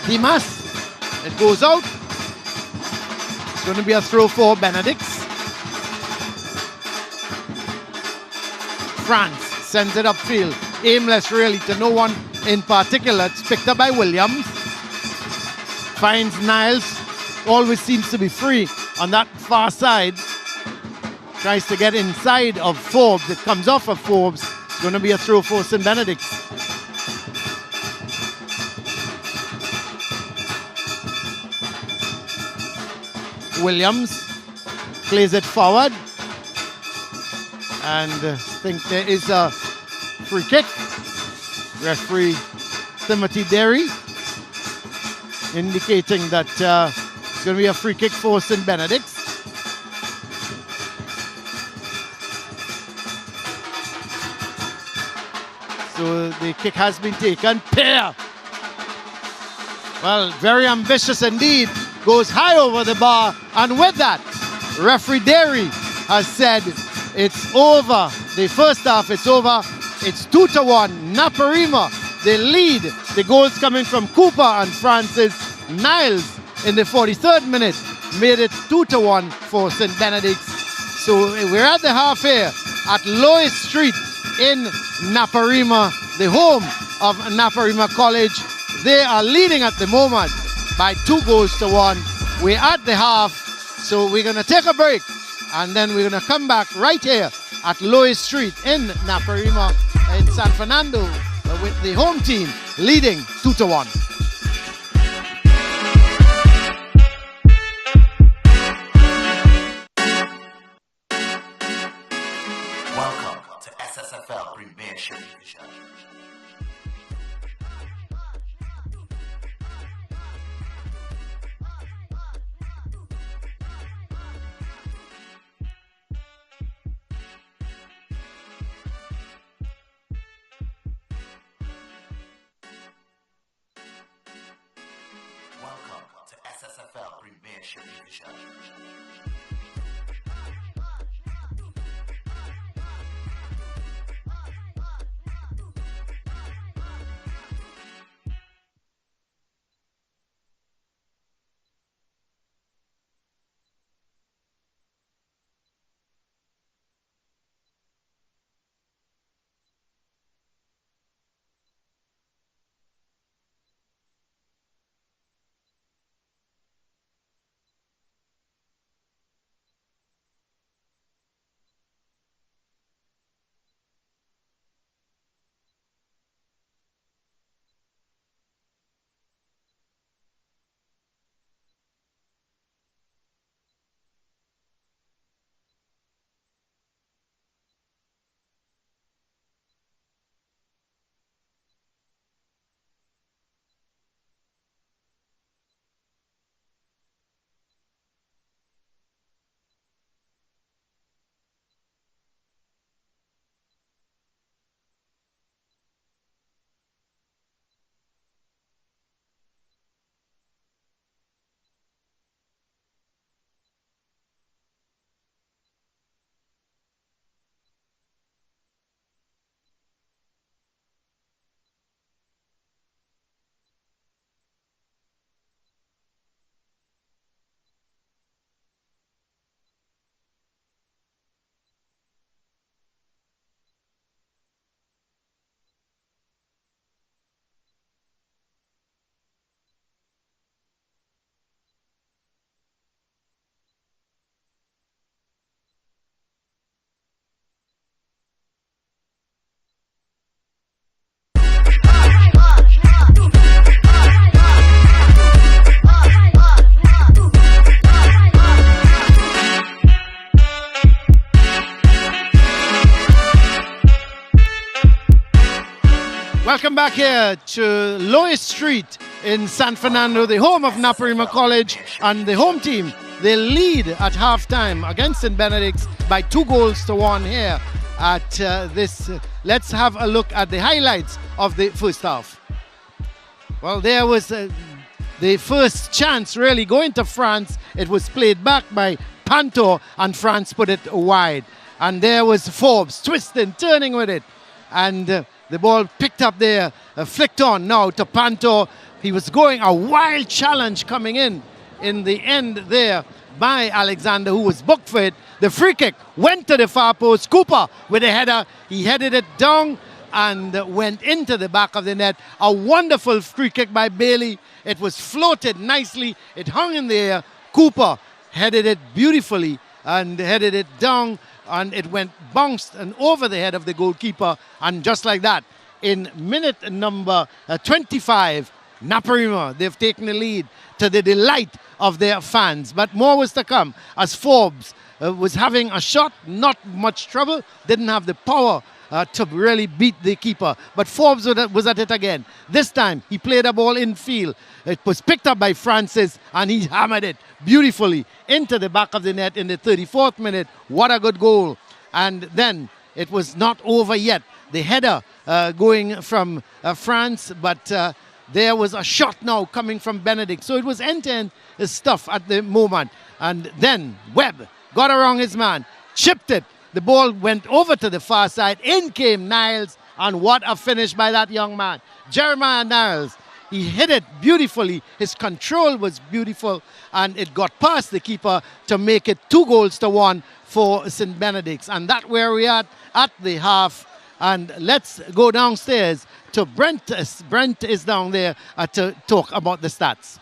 Dimas. It goes out. It's going to be a throw for Benedict. France sends it upfield. Aimless really to no one in particular. It's picked up by Williams. Finds Niles. Always seems to be free on that far side. Tries to get inside of Forbes. It comes off of Forbes. It's going to be a throw for St. Benedict. Williams plays it forward. And I think there is a free kick. Referee Timothy Derry indicating that it's going to be a free kick for St. Benedict. So the kick has been taken. Pair. Well, very ambitious indeed. Goes high over the bar. And with that, referee Derry has said it's over. The first half, it's over. It's 2-1. Naparima, they lead. The goals coming from Cooper and Francis. Niles in the 43rd minute made it 2-1 for St. Benedict. So we're at the half here at Lois Street in Naparima, the home of Naparima College. They are leading at the moment by 2-1. We're at the half, so we're going to take a break and then we're going to come back right here at Lois Street in Naparima in San Fernando with the home team leading 2-1. Welcome to SSFL Premiership. Welcome to SSFL Premiership Division. Welcome back here to Lois Street in San Fernando, the home of Naparima College, and the home team. They lead at halftime against St. Benedict's by 2-1 here at this. Let's have a look at the highlights of the first half. Well, there was the first chance really going to France. It was played back by Panto and France put it wide. And there was Forbes twisting, turning with it. And the ball picked up there, flicked on now to Panto. He was going a wild challenge coming in the end there by Alexander, who was booked for it. The free kick went to the far post. Cooper with a header. He headed it down and went into the back of the net. A wonderful free kick by Bailey. It was floated nicely. It hung in the air. Cooper headed it beautifully and headed it down, and it went bounced and over the head of the goalkeeper. And just like that, in minute number 25, Naparima, they've taken the lead to the delight of their fans. But more was to come as Forbes was having a shot, not much trouble, didn't have the power to really beat the keeper. But Forbes was at it again. This time, he played a ball in field. It was picked up by Francis, and he hammered it beautifully into the back of the net in the 34th minute. What a good goal. And then it was not over yet. The header going from France, but there was a shot now coming from Benedict. So it was end-to-end stuff at the moment. And then Webb got around his man, chipped it. The ball went over to the far side. In came Niles, and what a finish by that young man. Jeremiah Niles. He hit it beautifully. His control was beautiful, and it got past the keeper to make it 2-1 for St. Benedict's. And that's where we are at the half. And let's go downstairs to Brent. Brent is down there to talk about the stats.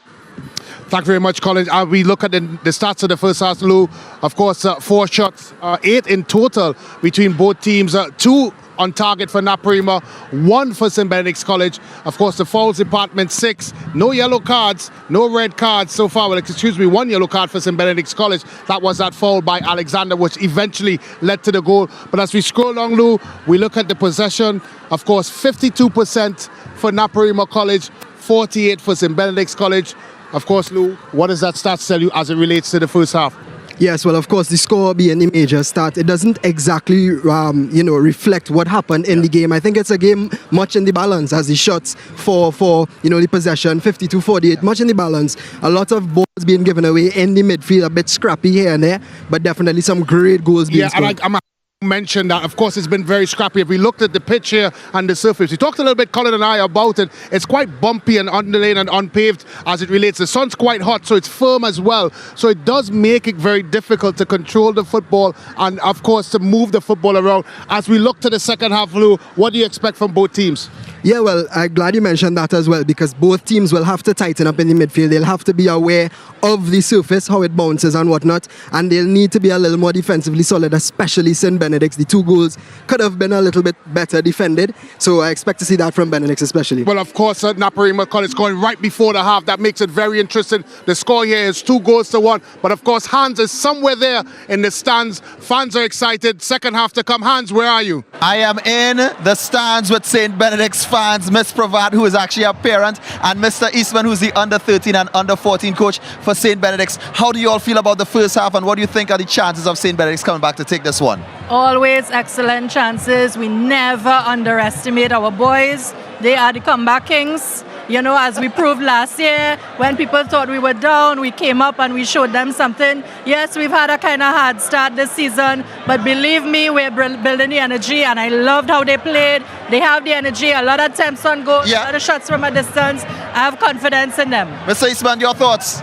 Thank you very much, Colin. We look at the stats of the first half, Lou. Of course, 4 shots, 8 in total between both teams. 2 on target for Naparima, 1 for St. Benedict's College. Of course, the fouls department, 6. No yellow cards, no red cards so far. Well, excuse me, 1 yellow card for St. Benedict's College. That was that foul by Alexander, which eventually led to the goal. But as we scroll along, Lou, we look at the possession. Of course, 52% for Naparima College, 48% for St. Benedict's College. Of course, Lou, what does that stats tell you as it relates to the first half? Yes, well, of course, the score being the major start, it doesn't exactly, reflect what happened in the game. I think it's a game much in the balance as the shots for the possession, 52-48, much in the balance. A lot of balls being given away in the midfield, a bit scrappy here and there, but definitely some great goals being scored. And mentioned that, of course, it's been very scrappy. If we looked at the pitch here and the surface, we talked a little bit, Colin and I, about it. It's quite bumpy and undulating and unpaved as it relates. The sun's quite hot, so it's firm as well. So it does make it very difficult to control the football and, of course, to move the football around. As we look to the second half, Lou, what do you expect from both teams? Yeah, well, I'm glad you mentioned that as well, because both teams will have to tighten up in the midfield. They'll have to be aware of the surface, how it bounces and whatnot, and they'll need to be a little more defensively solid, especially St. Benedict's. The 2 goals could have been a little bit better defended, so I expect to see that from Benedict's especially. Well, of course, Naparima College scoring right before the half. That makes it very interesting. The score here is 2-1, but of course, Hans is somewhere there in the stands. Fans are excited. Second half to come. Hans, where are you? I am in the stands with St. Benedict's fans, Miss Pravat, who is actually a parent, and Mr. Eastman, who's the under-13 and under-14 coach for St. Benedict's. How do you all feel about the first half, and what do you think are the chances of St. Benedict's coming back to take this one? Always excellent chances. We never underestimate our boys. They are the comeback kings. As we proved last year, when people thought we were down, we came up and we showed them something. Yes, we've had a kind of hard start this season, but believe me, we're building the energy, and I loved how they played. They have the energy, a lot of attempts on goal, a lot of shots from a distance. I have confidence in them. Mr. Eastman, your thoughts?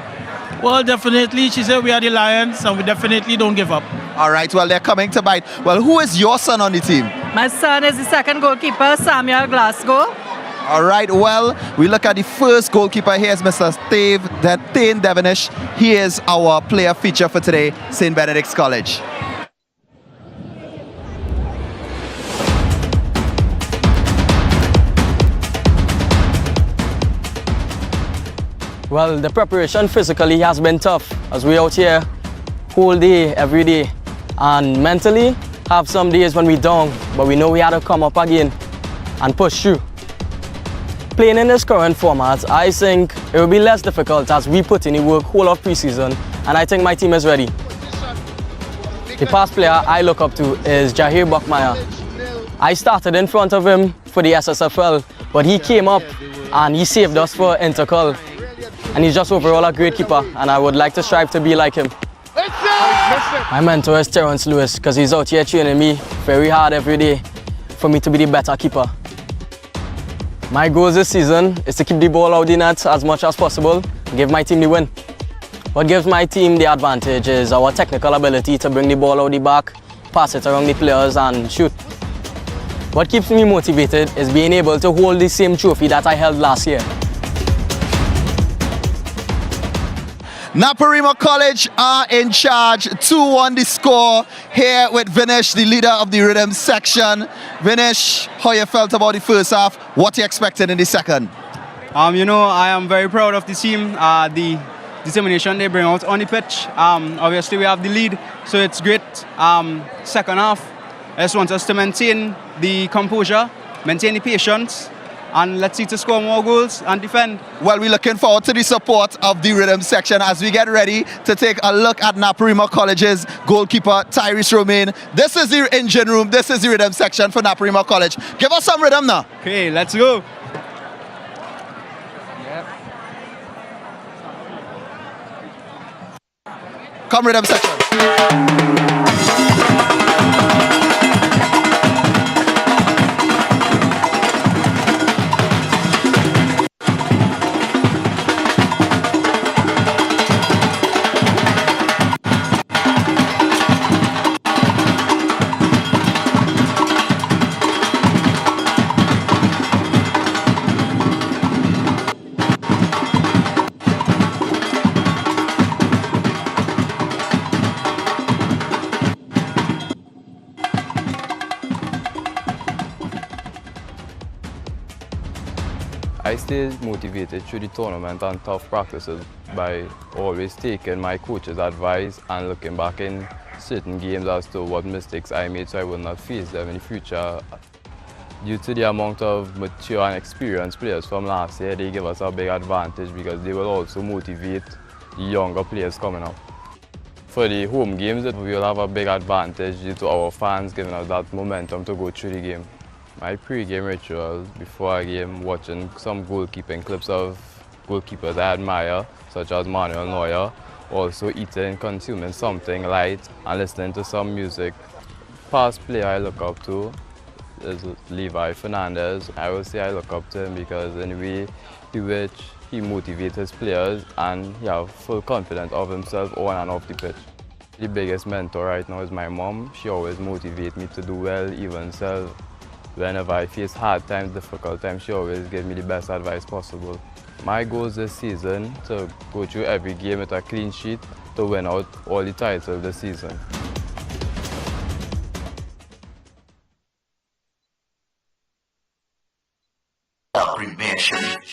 Well, definitely, she said we are the Lions, and we definitely don't give up. All right, well, they're coming to bite. Well, who is your son on the team? My son is the second goalkeeper, Samuel Glasgow. All right, well, we look at the first goalkeeper. Here's Mr. Thane Devonish. He is our player feature for today, St. Benedict's College. Well, the preparation physically has been tough as we out here whole day, every day. And mentally, have some days when we down, but we know we had to come up again and push through. Playing in this current format, I think it will be less difficult as we put in the work whole of pre-season, and I think my team is ready. The past player I look up to is Jahir Buckmeyer. I started in front of him for the SSFL, but he came up and he saved us for Intercol. And he's just overall a great keeper, and I would like to strive to be like him. My mentor is Terence Lewis, because he's out here training me very hard every day for me to be the better keeper. My goals this season is to keep the ball out the net as much as possible and give my team the win. What gives my team the advantage is our technical ability to bring the ball out the back, pass it around the players and shoot. What keeps me motivated is being able to hold the same trophy that I held last year. Naparima College are in charge. 2-1 the score here with Vinesh, the leader of the rhythm section. Vinesh, how you felt about the first half? What you expected in the second? You know, I am very proud of the team, the determination they bring out on the pitch. Obviously, we have the lead, so it's great. Second half, I just want us to maintain the composure, maintain the patience, and let's see to score more goals and defend. Well, we're looking forward to the support of the rhythm section as we get ready to take a look at Naparima College's goalkeeper, Tyrese Romain. This is the engine room. This is the rhythm section for Naparima College. Give us some rhythm now. Okay, let's go. Come rhythm section. I stay motivated through the tournament and tough practices by always taking my coach's advice and looking back in certain games as to what mistakes I made so I will not face them in the future. Due to the amount of mature and experienced players from last year, they give us a big advantage because they will also motivate the younger players coming up. For the home games, we will have a big advantage due to our fans giving us that momentum to go through the game. My pre-game rituals before a game, watching some goalkeeping clips of goalkeepers I admire, such as Manuel Neuer, also eating, consuming something light and listening to some music. Past player I look up to is Levi Fernandez. I will say I look up to him because in the way in which he motivates his players and he has full confidence of himself on and off the pitch. The biggest mentor right now is my mom. She always motivates me to do well, even so. Whenever I face hard times, difficult times, she always gives me the best advice possible. My goals this season to go through every game with a clean sheet to win out all the titles this season. Premiership.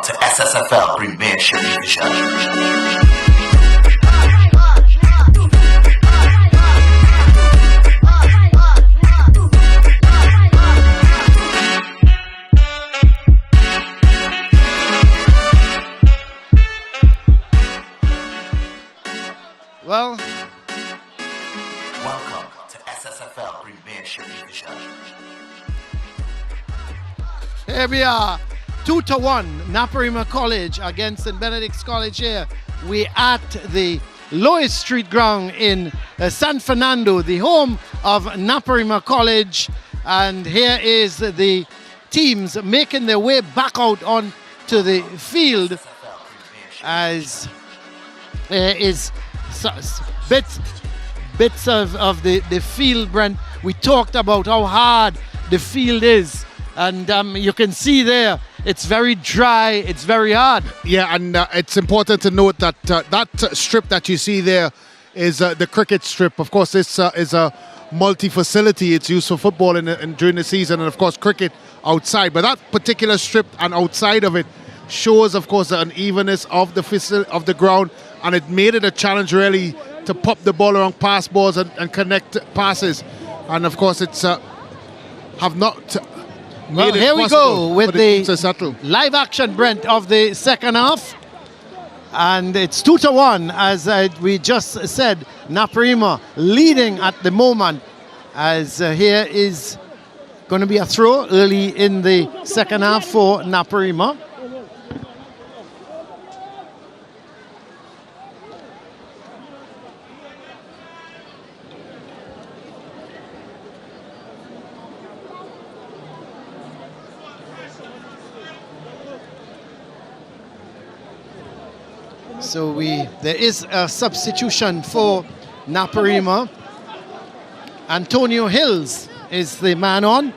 to SSFL Premiership Division. Well, welcome to SSFL Premiership Division. here we are, 2-1, Naparima College against St. Benedict's College here. We're at the Lois Street ground in San Fernando, the home of Naparima College. And here is the teams making their way back out onto the field as there is bits of the field, Brent. We talked about how hard the field is, and you can see there it's very dry, it's very hard. Yeah, and it's important to note that that strip that you see there is the cricket strip. Of course, this is a multi-facility. It's used for football during the season, and of course cricket outside. But that particular strip and outside of it shows, of course, the unevenness of the ground, and it made it a challenge really to pop the ball around pass balls and connect passes. And of course, it's have not made Well, it here we possible go with for the teams to settle. live action, Brent, of the second half. And it's 2-1, as we just said. Naparima leading at the moment, as here is going to be a throw early in the second half for Naparima. So there is a substitution for Naparima. Antonio Hills is the man on,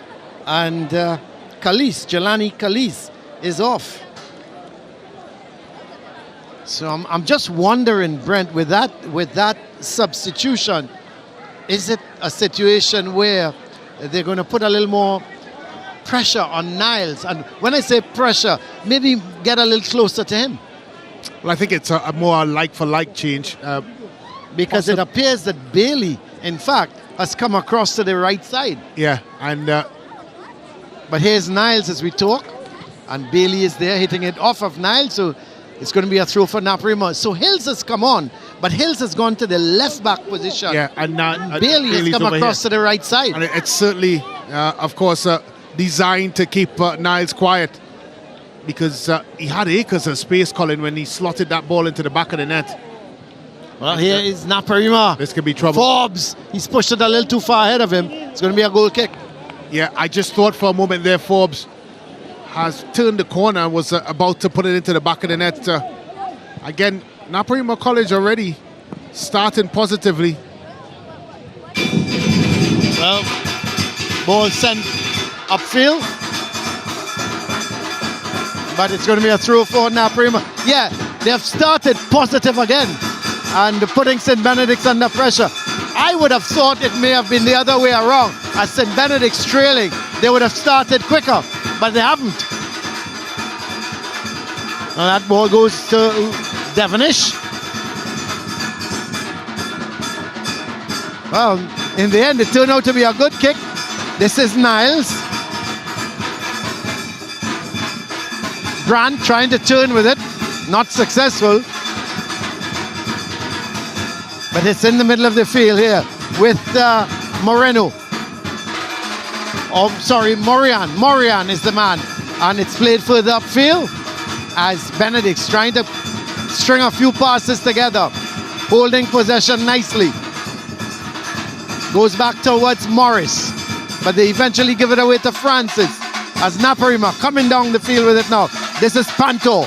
and Jelani Kalis is off. So I'm just wondering, Brent, with that substitution, is it a situation where they're going to put a little more pressure on Niles? And when I say pressure, maybe get a little closer to him. Well, I think it's a more like-for-like change. Because it appears that Bailey, in fact, has come across to the right side. Yeah, and but here's Niles as we talk, and Bailey is there hitting it off of Niles, so it's going to be a throw for Naparima. So Hills has come on, but Hills has gone to the left-back position. yeah, and Bailey has Bailey's come over across here. to the right side. And it's certainly, of course, designed to keep Niles quiet, because he had acres of space, Colin, when he slotted that ball into the back of the net. Well, here is Naparima. This could be trouble. Forbes, he's pushed it a little too far ahead of him. It's going to be a goal kick. Yeah, I just thought for a moment there Forbes has turned the corner and was about to put it into the back of the net. Again, Naparima College already starting positively. Well, ball sent upfield, but it's going to be a throw for Naparima. Yeah, they have started positive again and putting St. Benedict's under pressure. I would have thought it may have been the other way around. As St. Benedict's trailing, they would have started quicker, but they haven't. And that ball goes to Devonish. Well, in the end, it turned out to be a good kick. This is Niles. Grant trying to turn with it, not successful. But it's in the middle of the field here with Moreno. Oh, sorry, Morian. Morian is the man. And it's played further upfield as Benedict's trying to string a few passes together. Holding possession nicely. Goes back towards Morris. But they eventually give it away to Francis as Naparima coming down the field with it now. This is Panto.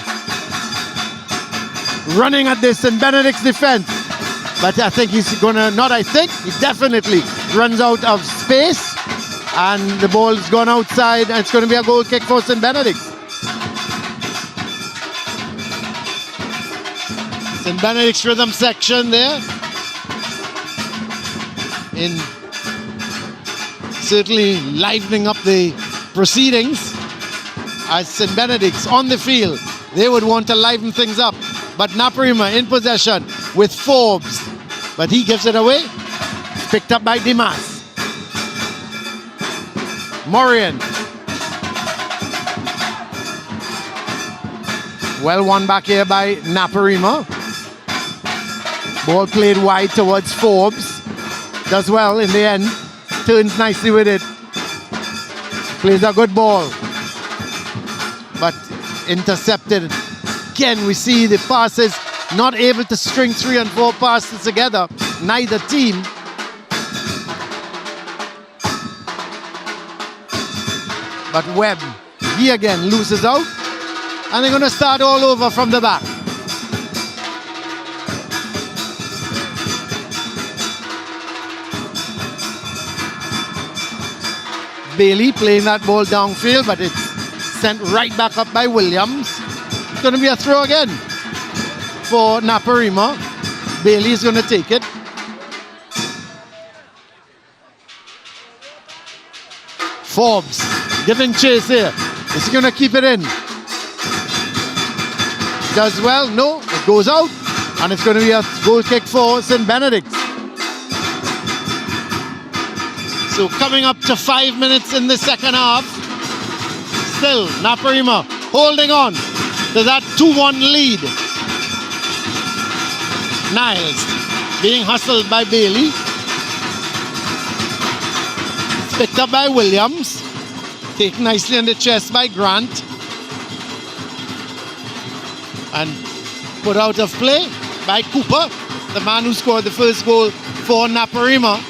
Running at this in Benedict's defense. But I think he's gonna, not I think, he definitely runs out of space. And the ball's gone outside and it's gonna be a goal kick for St. Benedict. St. Benedict's rhythm section there. In certainly livening up the proceedings as St. Benedict's on the field they would want to liven things up. But Naparima in possession with Forbes, but he gives it away. It's picked up by Dimas. Morian. Well won back here by Naparima. Ball played wide towards Forbes. Does well in the end. Turns nicely with it. Plays a good ball. But intercepted. Again, we see the passes not able to string 3 and 4 passes together. Neither team. But Webb, he again loses out. And they're going to start all over from the back. Bailey playing that ball downfield, but it's sent right back up by Williams. It's going to be a throw again for Naparima. Bailey is going to take it. Forbes giving chase here. Is he going to keep it in? Does well, no, it goes out, and it's going to be a goal kick for St. Benedict. So coming up to 5 minutes in the second half, still Naparima holding on to that 2-1 lead. Niles being hustled by Bailey. It's picked up by Williams, taken nicely on the chest by Grant. And put out of play by Cooper, the man who scored the first goal for Naparima.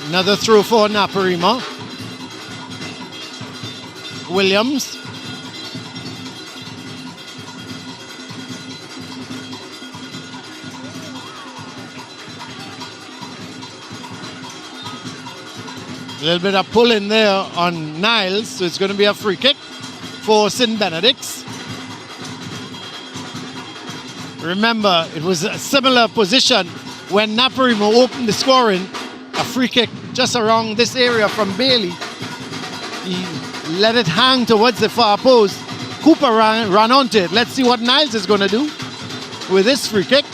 Another throw for Naparima. Williams. A little bit of pull in there on Niles, so it's going to be a free kick for St. Benedict's. Remember, it was a similar position when Naparima opened the scoring. A free kick just around this area from Bailey. He let it hang towards the far post. Cooper ran onto it. Let's see what Niles is going to do with this free kick.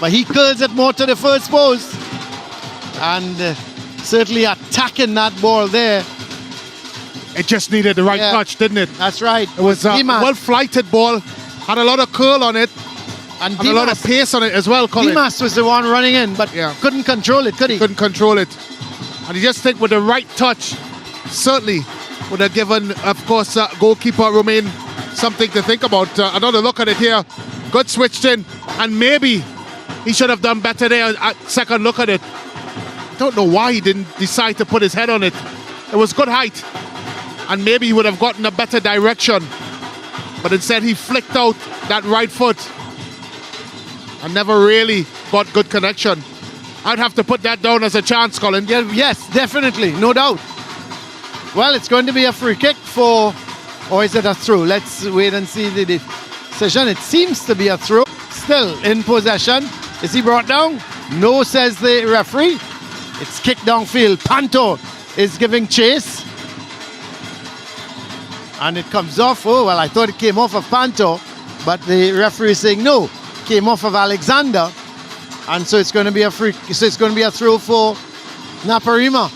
But he curls it more to the first post. And certainly attacking that ball there. It just needed the right touch, didn't it? That's right. It was a well-flighted ball. Had a lot of curl on it. And a lot of pace on it as well, Colin. Dimas was the one running in, but couldn't control it, could he? Couldn't control it. And you just think with the right touch, certainly would have given, of course, goalkeeper Romain something to think about. Another look at it here. Good switched in. And maybe he should have done better there. Second look at it. I don't know why he didn't decide to put his head on it. It was good height. And maybe he would have gotten a better direction. But instead he flicked out that right foot and never really got good connection. I'd have to put that down as a chance, Colin. Yeah, yes, definitely, no doubt. Well, it's going to be a free kick for, or is it a throw? Let's wait and see the decision. It seems to be a throw. Still in possession. Is he brought down? No, says the referee. It's kicked downfield. Panto is giving chase. And it comes off. Oh, well, I thought it came off of Panto, but the referee is saying no. Came off of Alexander. And so it's going to be a free, so it's going to be a throw for Naparima.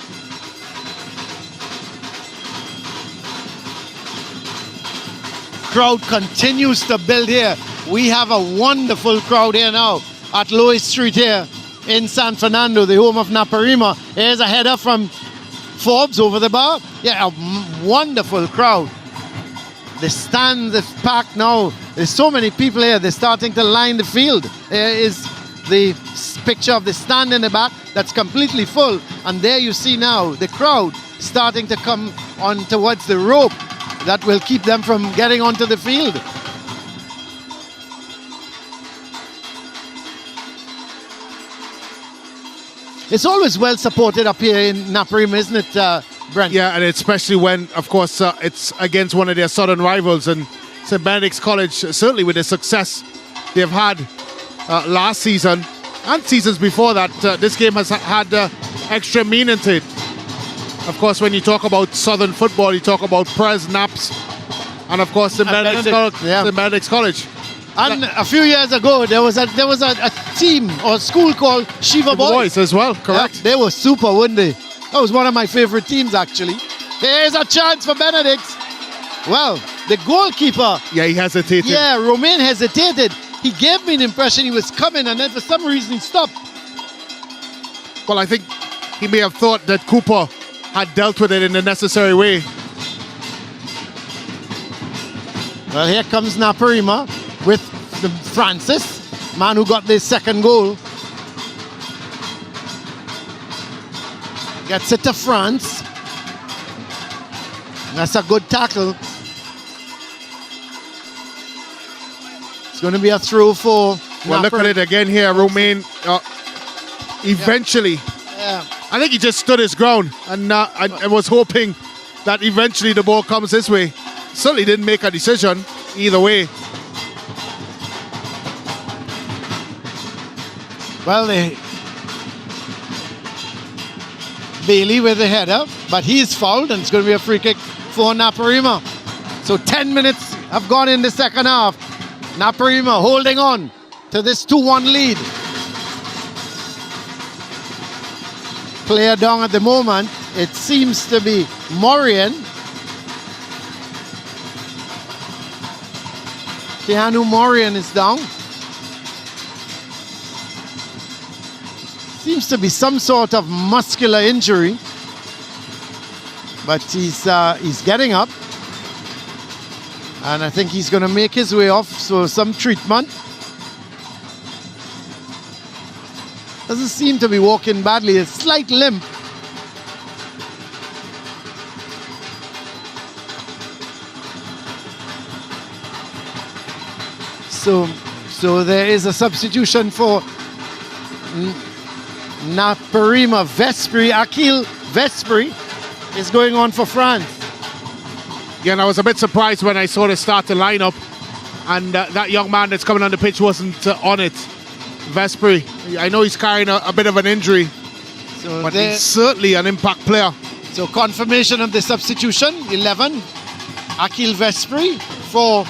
Crowd continues to build here. We have a wonderful crowd here now at Lois Street here in San Fernando, the home of Naparima. Here's a header from Forbes over the bar. Yeah, a wonderful crowd. The stand is packed now. There's so many people here. They're starting to line the field. There is the picture of the stand in the back that's completely full. And there you see now the crowd starting to come on towards the rope that will keep them from getting onto the field. It's always well supported up here in Naparima, isn't it, Brent. Yeah, and especially when, of course, it's against one of their southern rivals. And St. Benedict's College, certainly with the success they've had last season and seasons before that, this game has had extra meaning to it. Of course, when you talk about southern football, you talk about Prez, Naps, and of course, St. Benedict's College. And a few years ago, there was a team or school called Shiva Boys as well, correct. Yeah, they were super, weren't they? That was one of my favorite teams, actually. Here's a chance for Benedict. Well, the goalkeeper. Yeah, he hesitated. Yeah, Romain hesitated. He gave me the impression he was coming, and then for some reason he stopped. Well, I think he may have thought that Cooper had dealt with it in the necessary way. Well, here comes Naparima with Francis, man who got the second goal. Gets it to France. That's a good tackle. It's going to be a throw for Well, look at it again here. Romain eventually, I think he just stood his ground and was hoping that eventually the ball comes his way. Certainly didn't make a decision either way. Well, Bailey with the header, but he's fouled and it's going to be a free kick for Naparima. So 10 minutes have gone in the second half. Naparima holding on to this 2-1 lead. Player down at the moment, it seems to be Morian. Keanu Morian is down. Seems to be some sort of muscular injury, but he's getting up, and I think he's going to make his way off. So some treatment. Doesn't seem to be walking badly. A slight limp. So there is a substitution for Naparima. Akil Vespri is going on for France. Again, I was a bit surprised when I saw the starting lineup and that young man that's coming on the pitch wasn't on it. Vespri, I know he's carrying a bit of an injury, but he's certainly an impact player. So confirmation of the substitution, 11, Akil Vespri for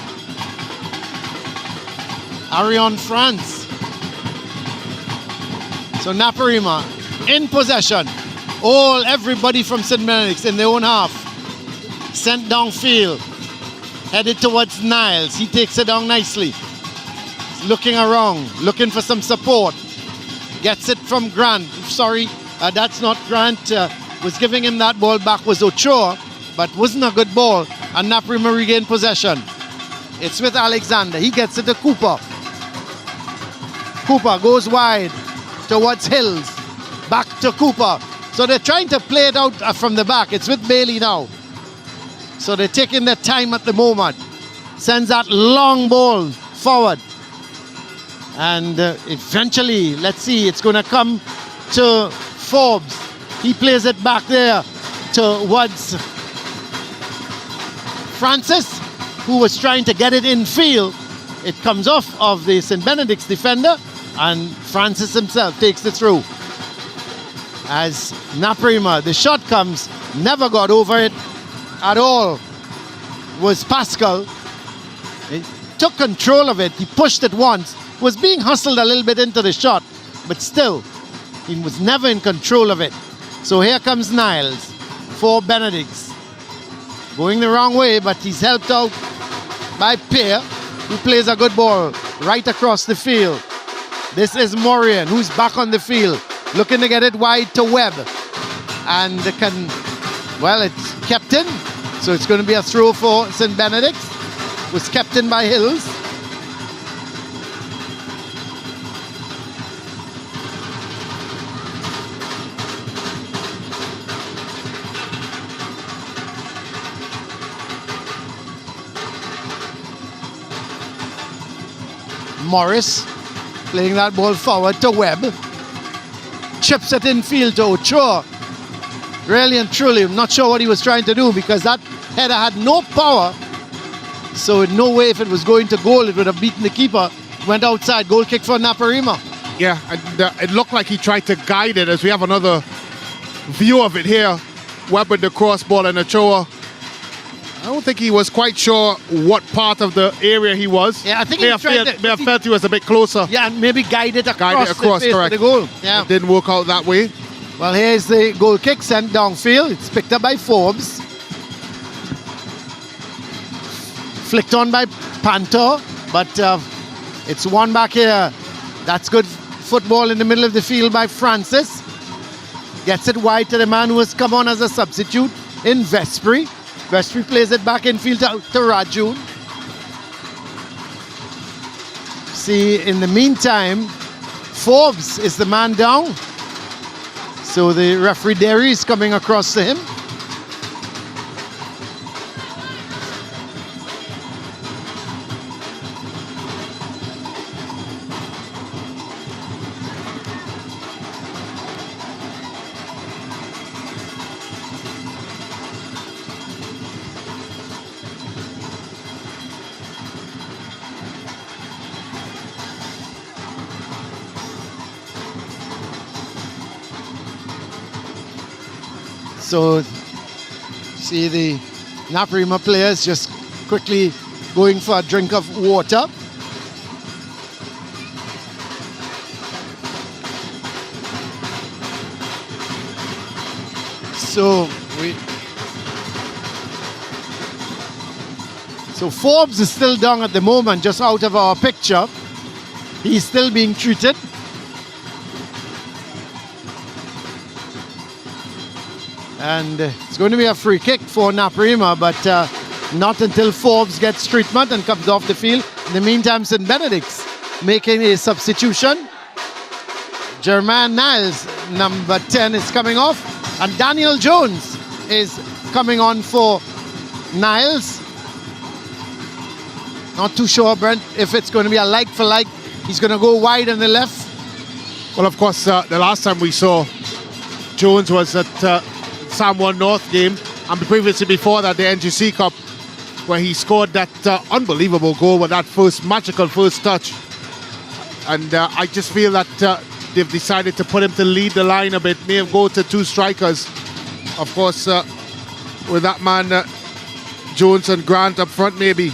Arion France. So Naparima in possession. Everybody from St. Benedict's in their own half. Sent downfield. Headed towards Niles. He takes it down nicely. Looking around, looking for some support. Gets it from Grant. Sorry, that's not Grant. Was giving him that ball back was Ochoa, but wasn't a good ball. And Naparima regained possession. It's with Alexander. He gets it to Cooper. Cooper goes wide towards Hills. Back to Cooper. So they're trying to play it out from the back. It's with Bailey now. So they're taking their time at the moment. Sends that long ball forward. And eventually, let's see, it's going to come to Forbes. He plays it back there towards Francis, who was trying to get it in field. It comes off of the St. Benedict's defender, and Francis himself takes it through. As Naparima, the shot comes, never got over it at all. Was Pascal. He took control of it. He pushed it once. Was being hustled a little bit into the shot, but still, he was never in control of it. So here comes Niles for Benedict's. Going the wrong way, but he's helped out by Pierre, who plays a good ball right across the field. This is Morian, who's back on the field, looking to get it wide to Webb. And it's kept in. So it's going to be a throw for St. Benedict's. Was kept in by Hills. Morris playing that ball forward to Webb. Chips it in field to Ochoa. Really and truly, I'm not sure what he was trying to do because that header had no power. So in no way if it was going to goal, it would have beaten the keeper. Went outside, goal kick for Naparima. Yeah, and it looked like he tried to guide it, as we have another view of it here. Webb with the cross ball and Ochoa. I don't think he was quite sure what part of the area he was. Yeah, I think may he have tried to, may have felt he was a bit closer. Yeah, and maybe guide it across the face correct. of the goal. Yeah. It didn't work out that way. Well, here's the goal kick sent downfield. It's picked up by Forbes. Flicked on by Panto, but it's won back here. That's good football in the middle of the field by Francis. Gets it wide to the man who has come on as a substitute in Vespri. Vespri plays it back in field to Raju. See, in the meantime, Forbes is the man down. So the referee Derry is coming across to him. So, see the Naparima players just quickly going for a drink of water. So Forbes is still down at the moment, just out of our picture. He's still being treated. And it's going to be a free kick for Naparima, but not until Forbes gets treatment and comes off the field. In the meantime, St. Benedict's making a substitution. Jermaine Niles, number 10, is coming off. And Daniel Jones is coming on for Niles. Not too sure, Brent, if it's going to be a like for like. He's going to go wide on the left. Well, of course, the last time we saw Jones was at Samoa North game, and previously before that the NGC Cup, where he scored that unbelievable goal with that magical first touch. And I just feel that they've decided to put him to lead the line a bit, may have go to two strikers. Of course, with that man Jones and Grant up front, maybe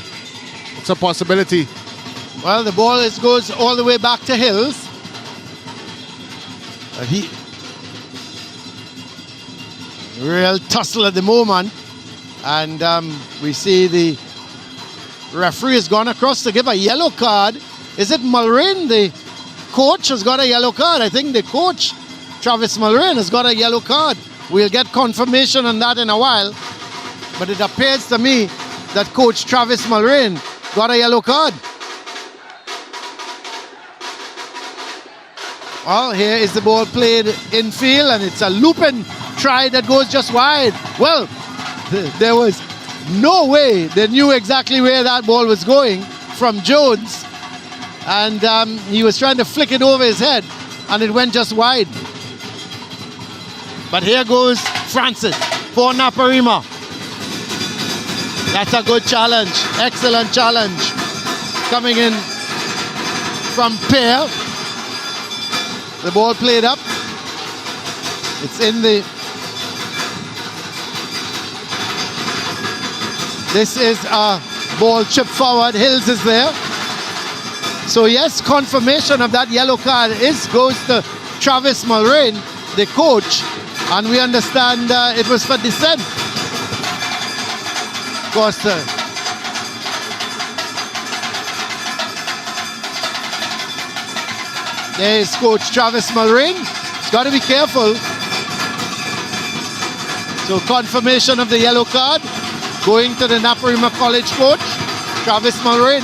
it's a possibility. Well, the ball goes all the way back to Hills. Real tussle at the moment, and we see the referee has gone across to give a yellow card. Is it Mulrain? The coach has got a yellow card. I think the coach, Travis Mulrain, has got a yellow card. We'll get confirmation on that in a while, but it appears to me that coach Travis Mulrain got a yellow card. Well, here is the ball played infield, and it's a looping try that goes just wide. Well, there was no way they knew exactly where that ball was going from Jones, and he was trying to flick it over his head, and it went just wide. But here goes Francis for Naparima. That's a good challenge, excellent challenge, coming in from Pear. The ball played up. It's in the... This is a ball chip forward. Hills is there. So yes, confirmation of that yellow card goes to Travis Mulrain, the coach, and we understand it was for dissent. Of course, there's coach Travis Mulrain. He's got to be careful. So confirmation of the yellow card going to the Naparima College coach, Travis Mulrain.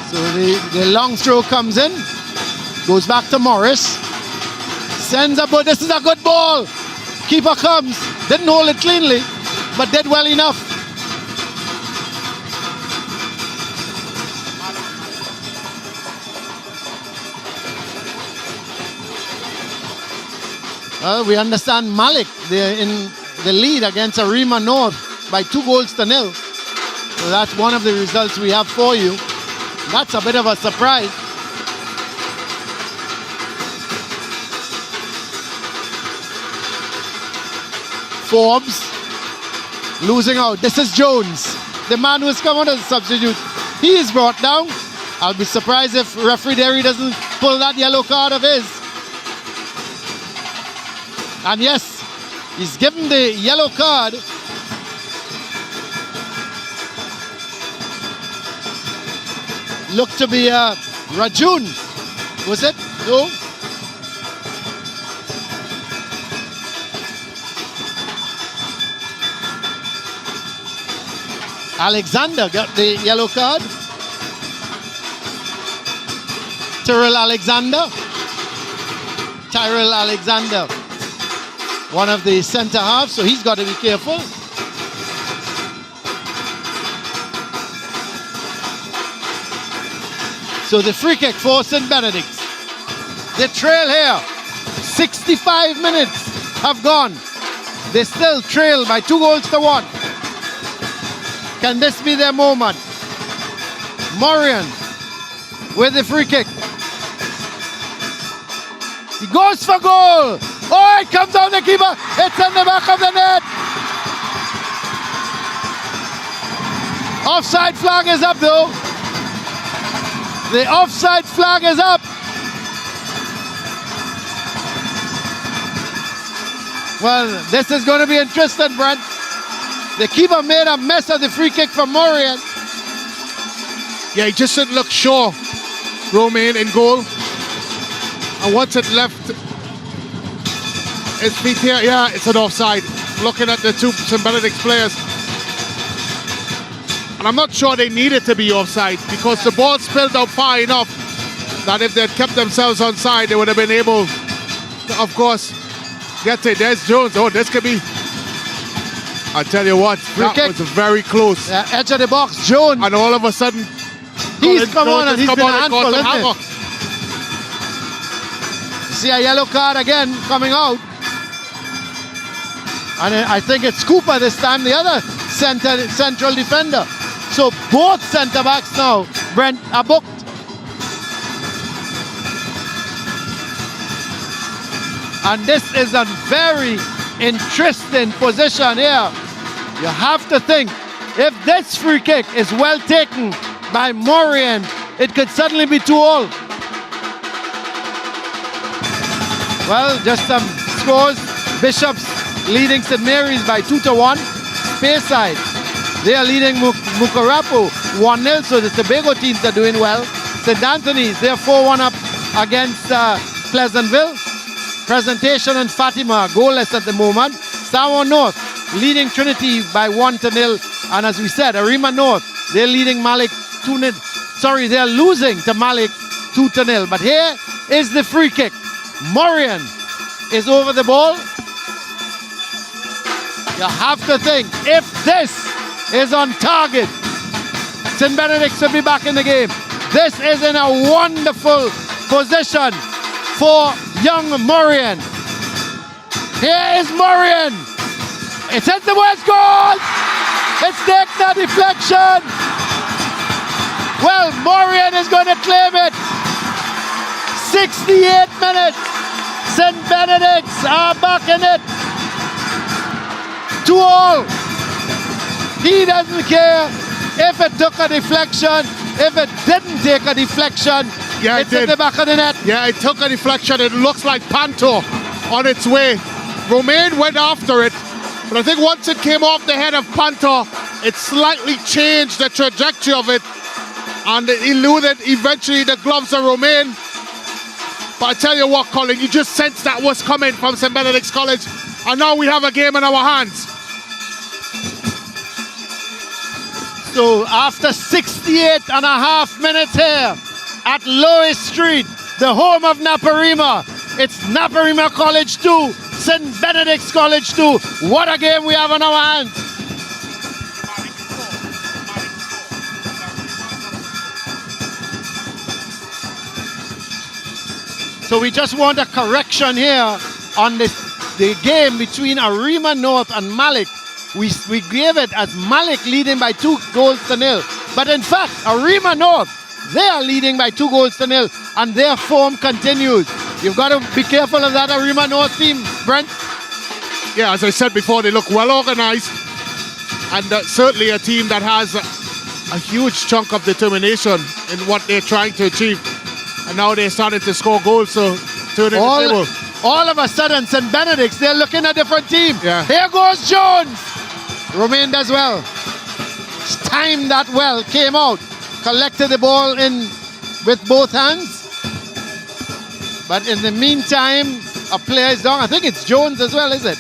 So the long throw comes in, goes back to Morris, sends a ball. This is a good ball. Keeper comes, didn't hold it cleanly, but did well enough. Well, we understand Malik, they're in the lead against Arima North by 2-0. So that's one of the results we have for you. That's a bit of a surprise. Forbes losing out. This is Jones, the man who has come on as a substitute. He is brought down. I'll be surprised if referee Derry doesn't pull that yellow card of his. And yes, he's given the yellow card. Looked to be Rajun, was it? No? Alexander got the yellow card. Tyrell Alexander, one of the centre halves, so he's got to be careful. So the free kick for St. Benedict. The trail here, 65 minutes have gone. They still trail by 2-1. Can this be their moment? Morian with the free kick. He goes for goal. Oh, it comes down the keeper. It's in the back of the net. Offside flag is up though. The offside flag is up. Well, this is going to be interesting, Brent. The keeper made a mess of the free kick from Morian. Yeah, he just didn't look sure. Romain in goal. And once it left his feet here, yeah, it's an offside. Looking at the two St. Benedict players. And I'm not sure they needed to be offside because the ball spilled out far enough that if they'd kept themselves onside, they would have been able to, of course, get it. There's Jones. Oh, this could be... I tell you what, that was very close. Edge of the box, Jones. And all of a sudden, he's come on and he's been a handful, isn't it? See a yellow card again coming out. And I think it's Cooper this time, the other central defender. So both centre backs now, Brent, are booked. And this is a very interesting position here. You have to think, if this free kick is well taken by Morian, it could suddenly be 2-2. Well, just some scores. Bishops leading St. Mary's by 2-1. Speyside, they are leading Mukarapu 1-0, so the Tobago teams are doing well. St. Anthony's, they're 4-1 up against Pleasantville. Presentation and Fatima goalless at the moment. Samoa North leading Trinity by 1-0. And as we said, Arima North, they're leading Malik 2-0. Sorry, they're losing to Malik 2-0. But here is the free kick. Morian is over the ball. You have to think, if this is on target, St. Benedict should be back in the game. This is in a wonderful position for young Morian. Here is Morian. It's at the West goal. It's taken a deflection. Well, Morian is going to claim it. 68 minutes. St. Benedict's are back in it. 2-2. He doesn't care if it took a deflection, if it didn't take a deflection. Yeah, it's in the back of the net. Yeah, it took a deflection. It looks like Panto on its way. Romain went after it, but I think once it came off the head of Panto, it slightly changed the trajectory of it, and it eluded eventually the gloves of Romain. But I tell you what, Colin, you just sensed that was coming from St. Benedict's College, and now we have a game in our hands. So after 68 and a half minutes here at Lois Street, the home of Naparima, it's Naparima College 2, St. Benedict's College 2. What a game we have on our hands. So we just want a correction here on the game between Arima North and Malik. We gave it as Malik leading by 2-0. But in fact, Arima North, they are leading by 2-0, and their form continues. You've got to be careful of that Arima North team, Brent. Yeah, as I said before, they look well organized, and certainly a team that has a huge chunk of determination in what they're trying to achieve. And now they're starting to score goals, so turning the table. All of a sudden, St. Benedict's, they're looking at a different team. Yeah. Here goes Jones. Romain does well. Timed that well, came out, collected the ball in with both hands. But in the meantime, a player is down. I think it's Jones as well, is it?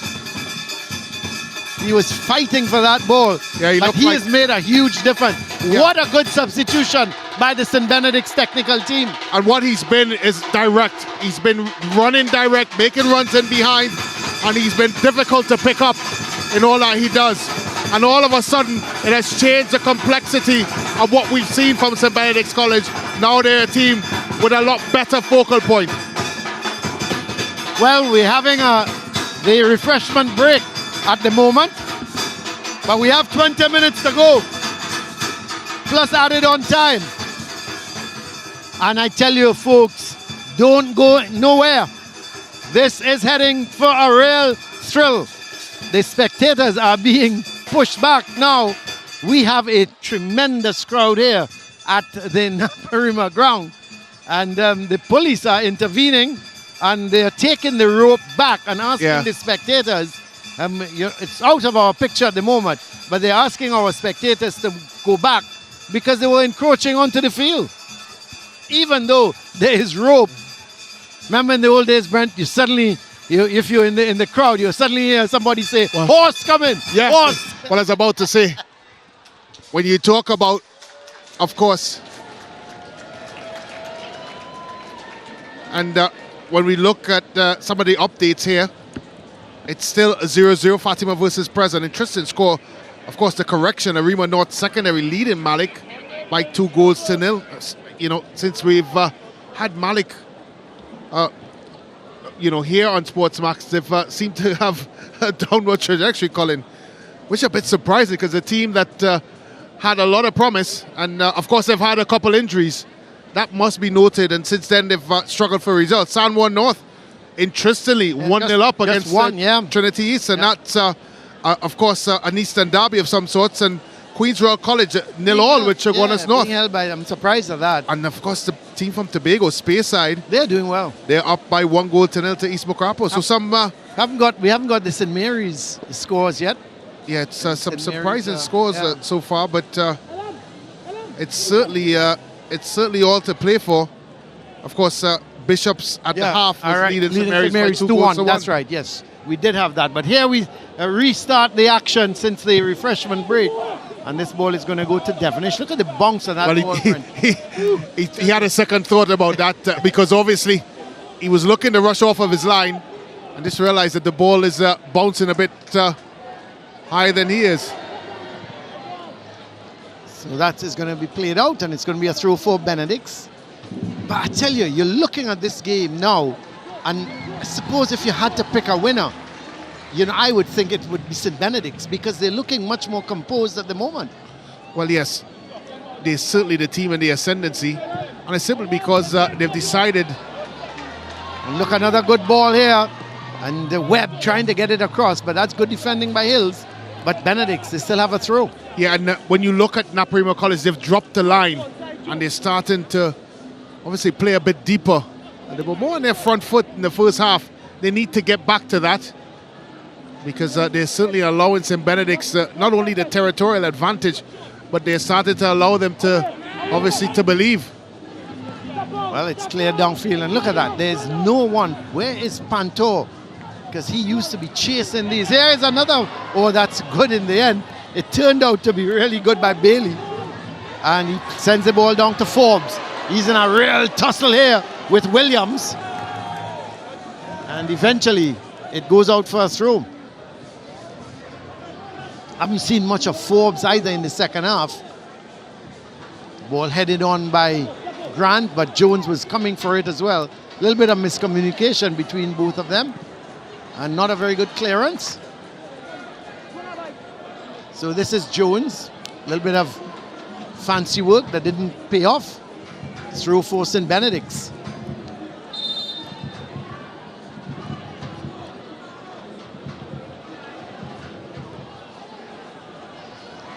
He was fighting for that ball. Yeah, but he has made a huge difference. Yeah. What a good substitution by the St. Benedict's technical team. And what he's been is direct. He's been running direct, making runs in behind, and he's been difficult to pick up in all that he does. And all of a sudden, it has changed the complexity of what we've seen from St. Benedict's College. Now they're a team with a lot better focal point. Well, we're having the refreshment break at the moment, but we have 20 minutes to go, plus added on time. And I tell you, folks, don't go nowhere. This is heading for a real thrill. The spectators are being pushed back now. We have a tremendous crowd here at the Naparima ground, and the police are intervening, and they're taking the rope back and asking the spectators. It's out of our picture at the moment, but they're asking our spectators to go back because they were encroaching onto the field. Even though there is rope. Remember in the old days, Brent, you suddenly, if you're in the crowd, you suddenly hear somebody say, horse coming, horse. What I was about to say, when you talk about, of course, and when we look at some of the updates here, it's still 0-0, Fatima versus Present. Interesting score. Of course, the correction, Arima North secondary leading Malik by 2-0. You know, since we've had Malik, here on SportsMax, they've seemed to have a downward trajectory, Colin, which is a bit surprising because a team that had a lot of promise, and of course they've had a couple injuries. That must be noted, and since then they've struggled for results. San Juan North, interestingly, 1-0 up against Trinity East, and that's, of course, an Eastern derby of some sorts, and Queen's Royal College 0-0 with Chaguanas North. I'm surprised at that. And of course, the team from Tobago, Speyside, they're doing well. They're up by 1-0 to East Mokrapo. So we haven't got the St. Mary's scores yet. Yeah, it's some surprising scores so far, but it's certainly all to play for. Of course, Bishops at the half was leading St. Mary's 2-1. That's right, yes. We did have that. But here we restart the action since the refreshment break. And this ball is going to go to Devonish. Look at the bounce on that ball. He had a second thought about that because obviously he was looking to rush off of his line and just realized that the ball is bouncing a bit higher than he is. So that is going to be played out, and it's going to be a throw for Benedict's. But I tell you, you're looking at this game now, and I suppose if you had to pick a winner, I would think it would be St. Benedict's because they're looking much more composed at the moment. Well, yes, they're certainly the team in the ascendancy, and it's simply because they've decided. And look, another good ball here, and the Webb trying to get it across, but that's good defending by Hills. But Benedict's, they still have a throw. Yeah, and when you look at Naparima College, they've dropped the line, and they're starting to obviously play a bit deeper. And they were more on their front foot in the first half. They need to get back to that, because they're certainly allowing St. Benedict's not only the territorial advantage, but they're starting to allow them to, obviously, to believe. Well, it's clear downfield, and look at that. There's no one. Where is Pantor? Because he used to be chasing these. Here is another. Oh, that's good in the end. It turned out to be really good by Bailey. And he sends the ball down to Forbes. He's in a real tussle here with Williams. And eventually, it goes out for a throw. Haven't seen much of Forbes either in the second half. Ball headed on by Grant, but Jones was coming for it as well. A little bit of miscommunication between both of them, and not a very good clearance. So this is Jones. A little bit of fancy work that didn't pay off. Through for St. Benedict's.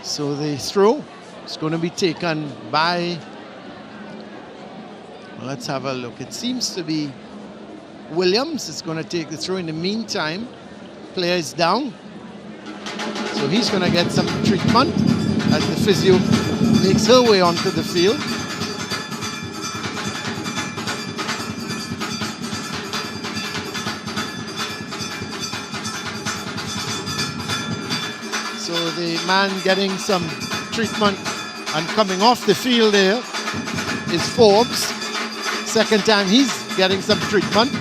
So the throw is going to be taken by, let's have a look. It seems to be Williams is going to take the throw. In the meantime, player is down. So he's going to get some treatment as the physio makes her way onto the field. So the man getting some treatment and coming off the field there is Forbes. Second time he's getting some treatment.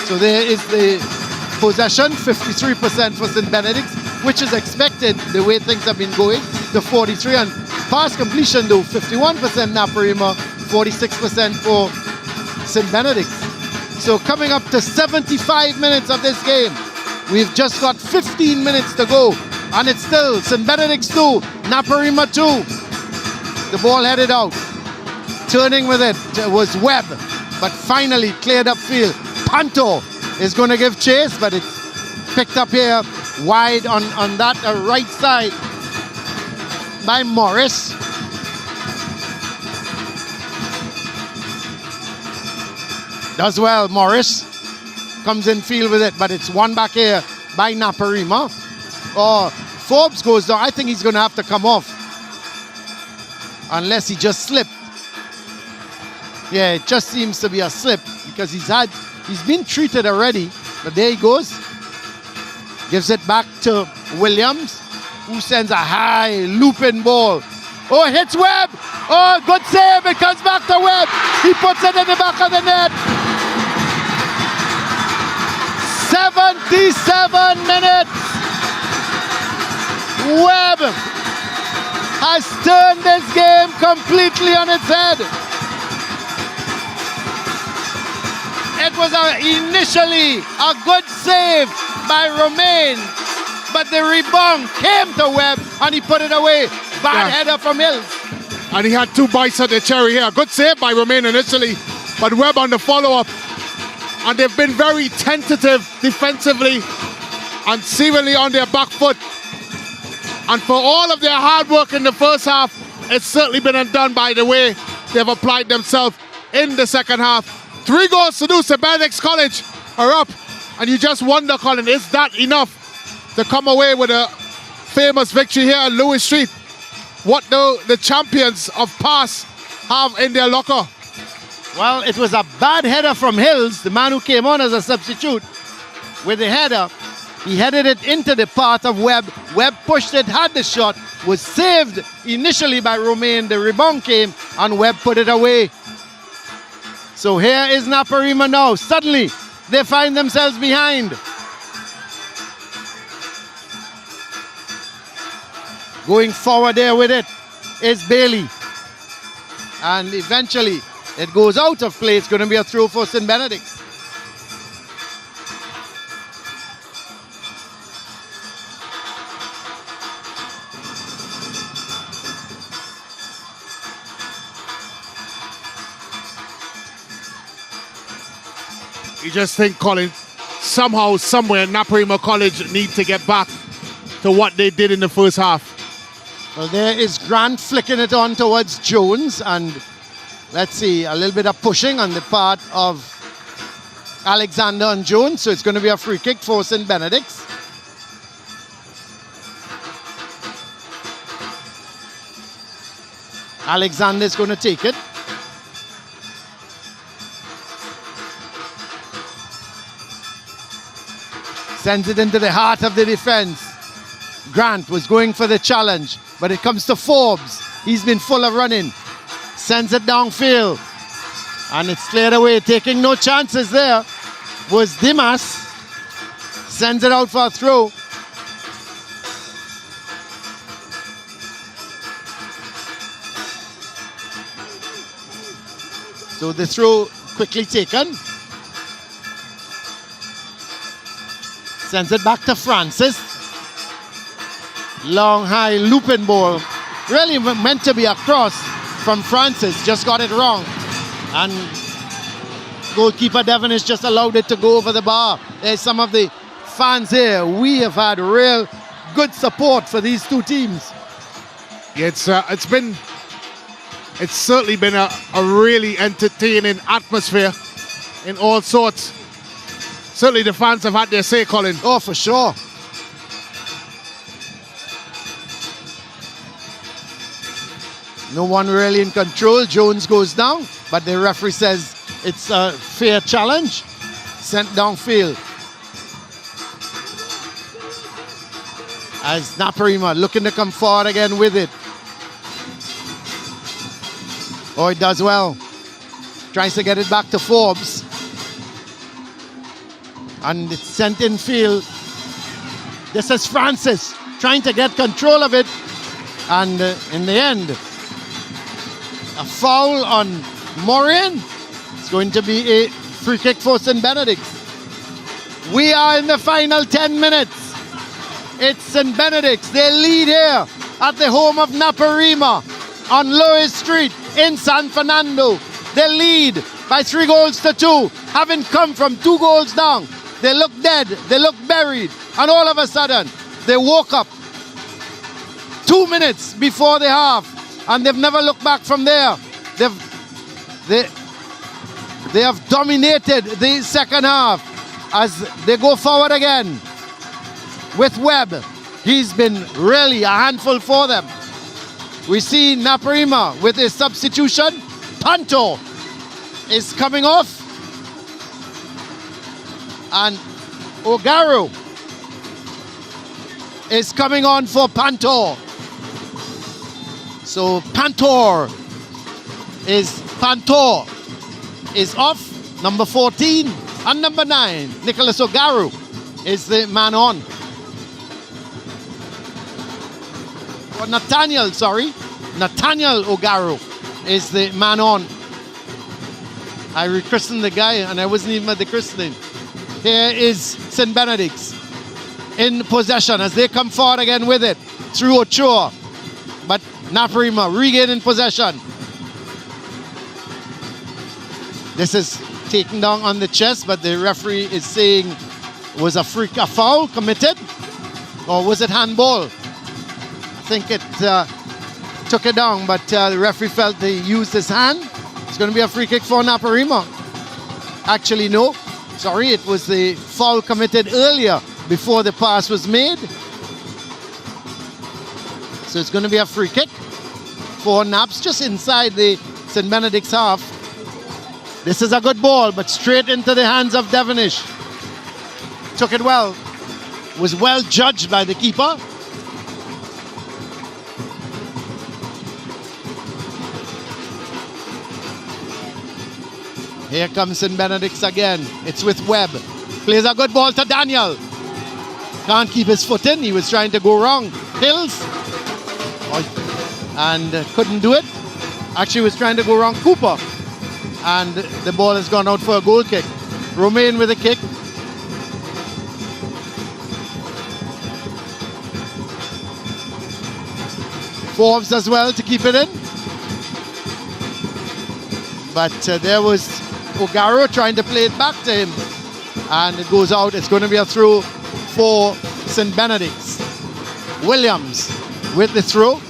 So there is the possession, 53% for St. Benedict's, which is expected the way things have been going, to 43. And pass completion though, 51% Naparima, 46% for St. Benedict's. So coming up to 75 minutes of this game. We've just got 15 minutes to go. And it's still St. Benedict's 2, Naparima 2. The ball headed out. Turning with it was Webb, but finally cleared up field. Panto is going to give chase, but it's picked up here wide on that right side by Morris. Does well, Morris. Comes in field with it, but it's one back here by Naparima. Oh, Forbes goes down. I think he's going to have to come off. Unless he just slipped. Yeah, it just seems to be a slip because he's been treated already. But there he goes. Gives it back to Williams, who sends a high looping ball. Oh, it hits Webb. Oh, good save. It comes back to Webb. He puts it in the back of the net. 77 minutes. Webb has turned this game completely on its head. It was initially a good save by Romain, but the rebound came to Webb and he put it away. Bad header from Hills. And he had 2 bites at the cherry here. Good save by Romain initially, but Webb on the follow-up. And they've been very tentative defensively and seemingly on their back foot. And for all of their hard work in the first half, it's certainly been undone by the way they've applied themselves in the second half. 3 goals to do. St. Benedict's College are up. And you just wonder, Colin, is that enough to come away with a famous victory here at Lewis Street? What do the champions of pass have in their locker? Well, it was a bad header from Hills, the man who came on as a substitute with the header. He headed it into the path of Webb. Webb pushed it, had the shot, was saved initially by Romain. The rebound came and Webb put it away. So here is Naparima now. Suddenly, they find themselves behind. Going forward there with it is Bailey. And eventually, it goes out of play. It's going to be a throw for St. Benedict's. You just think, Colin, somehow, somewhere, Naparima College need to get back to what they did in the first half. Well, there is Grant flicking it on towards Jones, and let's see, a little bit of pushing on the part of Alexander and Jones, so it's going to be a free kick for St. Benedict's. Alexander's going to take it. Sends it into the heart of the defense. Grant was going for the challenge, but it comes to Forbes. He's been full of running. Sends it downfield. And it's cleared away. Taking no chances there was Dimas. sends it out for a throw. So the throw quickly taken. Sends it back to Francis. Long, high, looping ball. Really meant to be a cross from Francis. Just got it wrong. And goalkeeper Devonish just allowed it to go over the bar. There's some of the fans here. We have had real good support for these two teams. Yeah, it's certainly been a really entertaining atmosphere in all sorts. Certainly the fans have had their say, Colin. Oh, for sure. No one really in control. Jones goes down, but the referee says it's a fair challenge. Sent downfield. As Naparima looking to come forward again with it. Oh, it does well. Tries to get it back to Forbes. And it's sent in field. This is Francis trying to get control of it. And in the end, a foul on Morin. It's going to be a free kick for St. Benedict. We are in the final 10 minutes. It's St. Benedict's. They lead here at the home of Naparima on Lois Street in San Fernando. They lead by 3-2, having come from 2 goals down. They look dead, they look buried, and all of a sudden, they woke up 2 minutes before the half, and they've never looked back from there. They have dominated the second half as they go forward again with Webb. He's been really a handful for them. We see Naparima with a substitution. Panto is coming off. And Ogaro is coming on for Pantor. So Pantor is off. Number 14 and number 9, Nicholas Ogaro, is the man on. Or Nathaniel Ogaro is the man on. I rechristened the guy and I wasn't even at the christening. Here is St. Benedict's in possession as they come forward again with it through Ochoa. But Naparima regaining possession. This is taken down on the chest, but the referee is saying was a foul committed, or was it handball? I think it took it down, but the referee felt he used his hand. It's going to be a free kick for Naparima. Actually, no. Sorry, it was the foul committed earlier before the pass was made. So it's going to be a free kick for Naps just inside the St. Benedict's half. This is a good ball, but straight into the hands of Devonish. Took it well. Was well judged by the keeper. Here comes St. Benedict's again. It's with Webb. Plays a good ball to Daniel. Can't keep his foot in. He was trying to go wrong. Hills. And couldn't do it. Actually was trying to go wrong. Cooper. And the ball has gone out for a goal kick. Romain with a kick. Forbes as well to keep it in. But there was Ogaro trying to play it back to him. And it goes out. It's going to be a throw for St. Benedict's. Williams with the throw.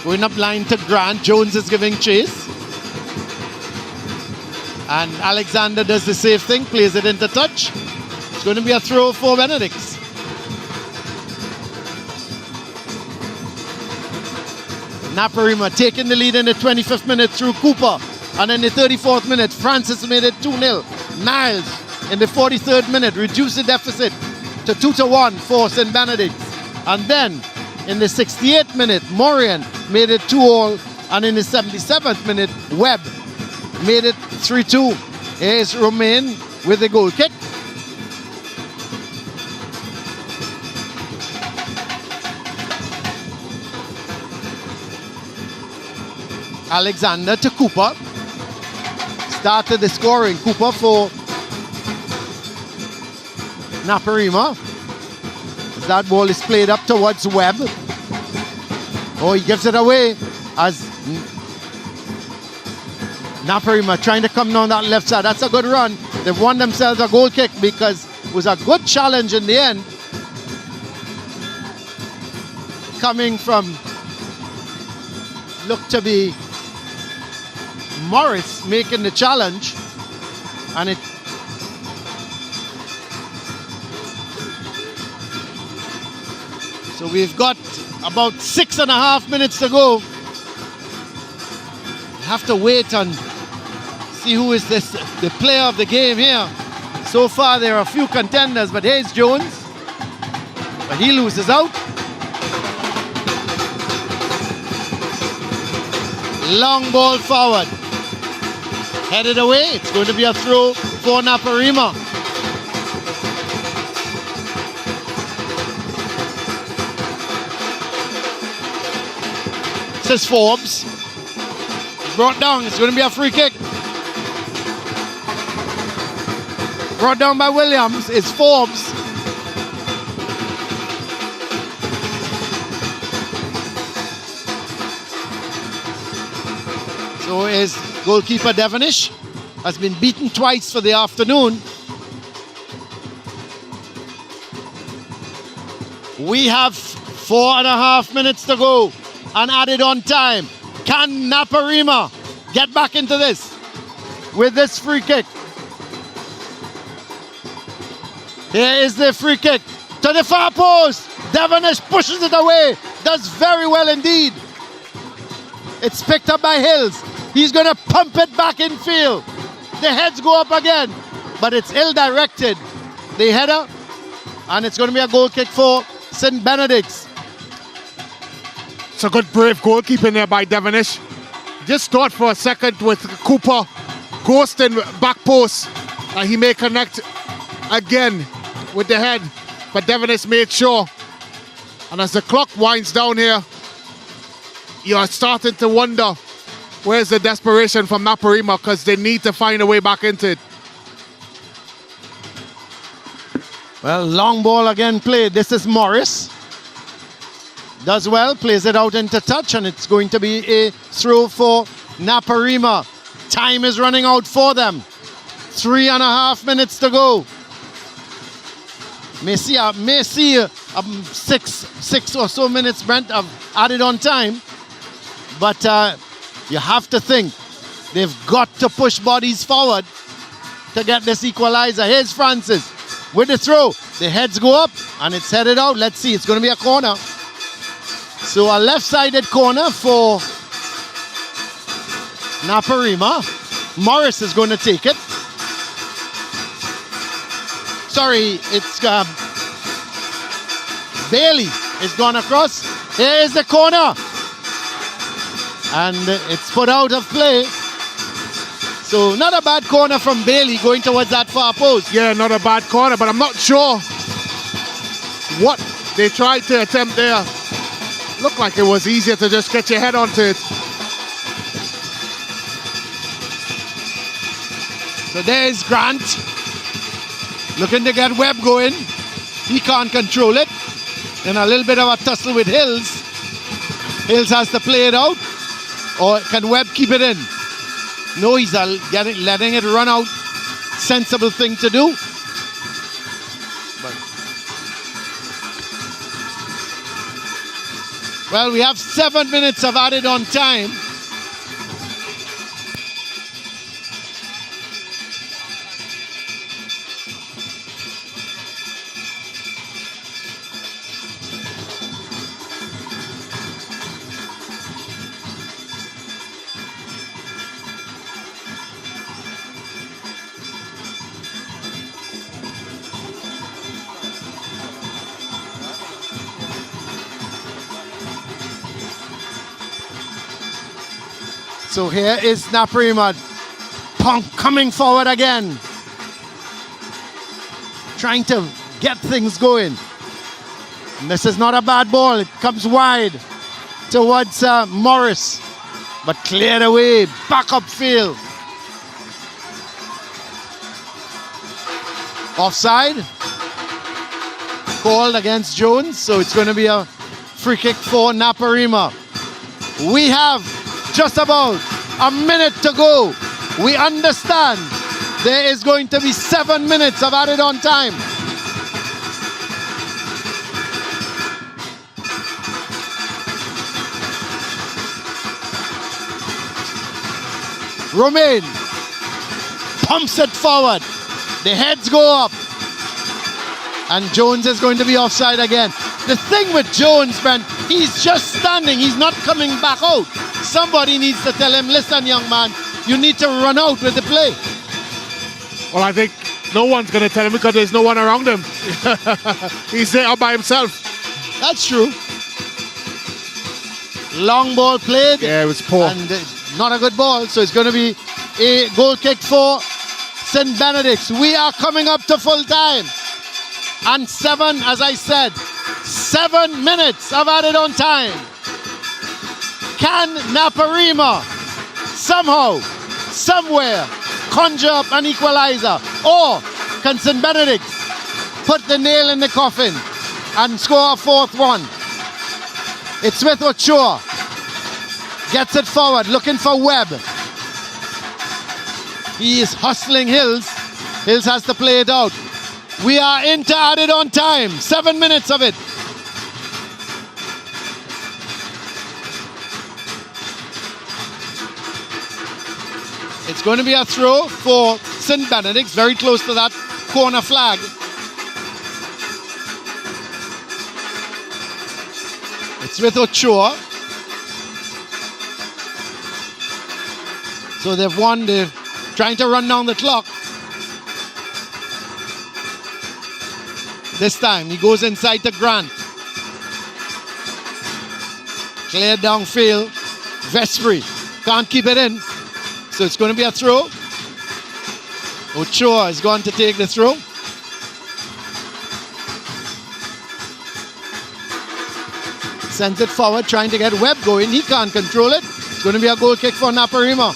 Going up line to Grant. Jones is giving chase. And Alexander does the safe thing. Plays it into touch. It's going to be a throw for Benedict's. Naparima taking the lead in the 25th minute through Cooper. And in the 34th minute, Francis made it 2-0. Niles in the 43rd minute reduced the deficit to 2-1 for St. Benedict. And then in the 68th minute, Morin made it 2-2. And in the 77th minute, Webb made it 3-2. Here's Romain with the goal kick. Alexander to Cooper. Started the scoring. Cooper for Naparima. As that ball is played up towards Webb. Oh, he gives it away as Naparima trying to come down that left side. That's a good run. They've won themselves a goal kick because it was a good challenge in the end. Coming from, looked to be Morris making the challenge, and it so we've got about 6.5 minutes to go. Have to wait and see who is the player of the game here. So far there are a few contenders, but here's Jones, but he loses out. Long ball forward. Headed away. It's going to be a throw for Naparima. This is Forbes. Brought down. It's going to be a free kick. Brought down by Williams. It's Forbes. So is goalkeeper Devonish. Has been beaten twice for the afternoon. We have 4.5 minutes to go and added on time. Can Naparima get back into this with this free kick? Here is the free kick to the far post. Devonish pushes it away. Does very well indeed. It's picked up by Hills. He's going to pump it back in field. The heads go up again, but it's ill-directed. The header, and it's going to be a goal kick for St. Benedict's. It's a good brave goalkeeping there by Devonish. Just thought for a second with Cooper ghosting back post that he may connect again with the head, but Devonish made sure. And as the clock winds down here, you're starting to wonder where's the desperation from Naparima, because they need to find a way back into it. Well, long ball again played. This is Morris. Does well, plays it out into touch, and it's going to be a throw for Naparima. Time is running out for them. 3.5 minutes to go. May see 6 or so minutes, Brent, have added on time. But you have to think they've got to push bodies forward to get this equalizer. Here's Francis with the throw. The heads go up and it's headed out. Let's see, it's going to be a corner. So a left-sided corner for Naparima. Morris is going to take it. Sorry, it's Bailey is gone across. Here is the corner. And it's put out of play. So not a bad corner from Bailey going towards that far post. Yeah, not a bad corner, but I'm not sure what they tried to attempt there. Looked like it was easier to just get your head onto it. So there's Grant. Looking to get Webb going. He can't control it. And a little bit of a tussle with Hills. Hills has to play it out. Or can Webb keep it in? No, he's letting it run out. Sensible thing to do. Well, we have 7 minutes of added on time. So here is Naparima coming forward again. Trying to get things going. And this is not a bad ball. It comes wide towards Morris. but cleared away, back upfield. Offside. Called against Jones, so it's going to be a free kick for Naparima. We have just about a minute to go. We understand there is going to be 7 minutes of added on time. Romain pumps it forward. The heads go up. And Jones is going to be offside again. The thing with Jones, man, he's just standing. He's not coming back out. Somebody needs to tell him, listen, young man, you need to run out with the play. Well, I think no one's going to tell him because there's no one around him. He's there all by himself. That's true. Long ball played. Yeah, it was poor. And not a good ball, so it's going to be a goal kick for St. Benedict's. We are coming up to full time. And 7, as I said, 7 minutes of added on time. Can Naparima somehow, somewhere, conjure up an equalizer? Or can St. Benedict put the nail in the coffin and score a 4th one? It's with Ochoa. Gets it forward, looking for Webb. He is hustling Hills. Hills has to play it out. We are into added on time. 7 minutes of it. It's going to be a throw for St. Benedict's, very close to that corner flag. It's with Ochoa. So they've won. They're trying to run down the clock. This time he goes inside to Grant. Cleared downfield. Vespri can't keep it in. So it's going to be a throw. Ochoa is going to take the throw. Sends it forward, trying to get Webb going. He can't control it. It's going to be a goal kick for Naparima.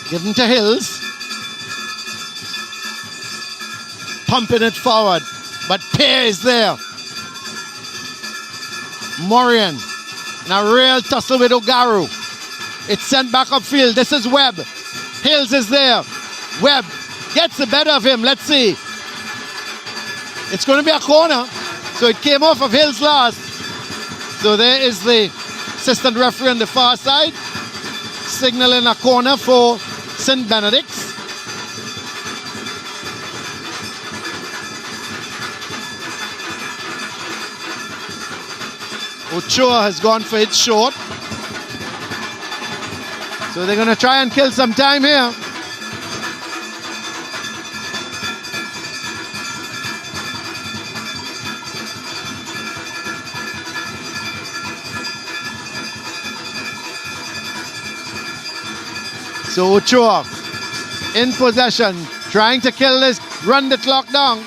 Given to Hills. Pumping it forward. But Pear is there. Morian. In a real tussle with Ogaru. It's sent back upfield. This is Webb. Hills is there. Webb gets the better of him. Let's see. It's going to be a corner. So it came off of Hills last. So there is the assistant referee on the far side. Signaling a corner for St. Benedict's. Ochoa has gone for it short. So they're going to try and kill some time here. So Ochoa in possession, trying to kill this, run the clock down.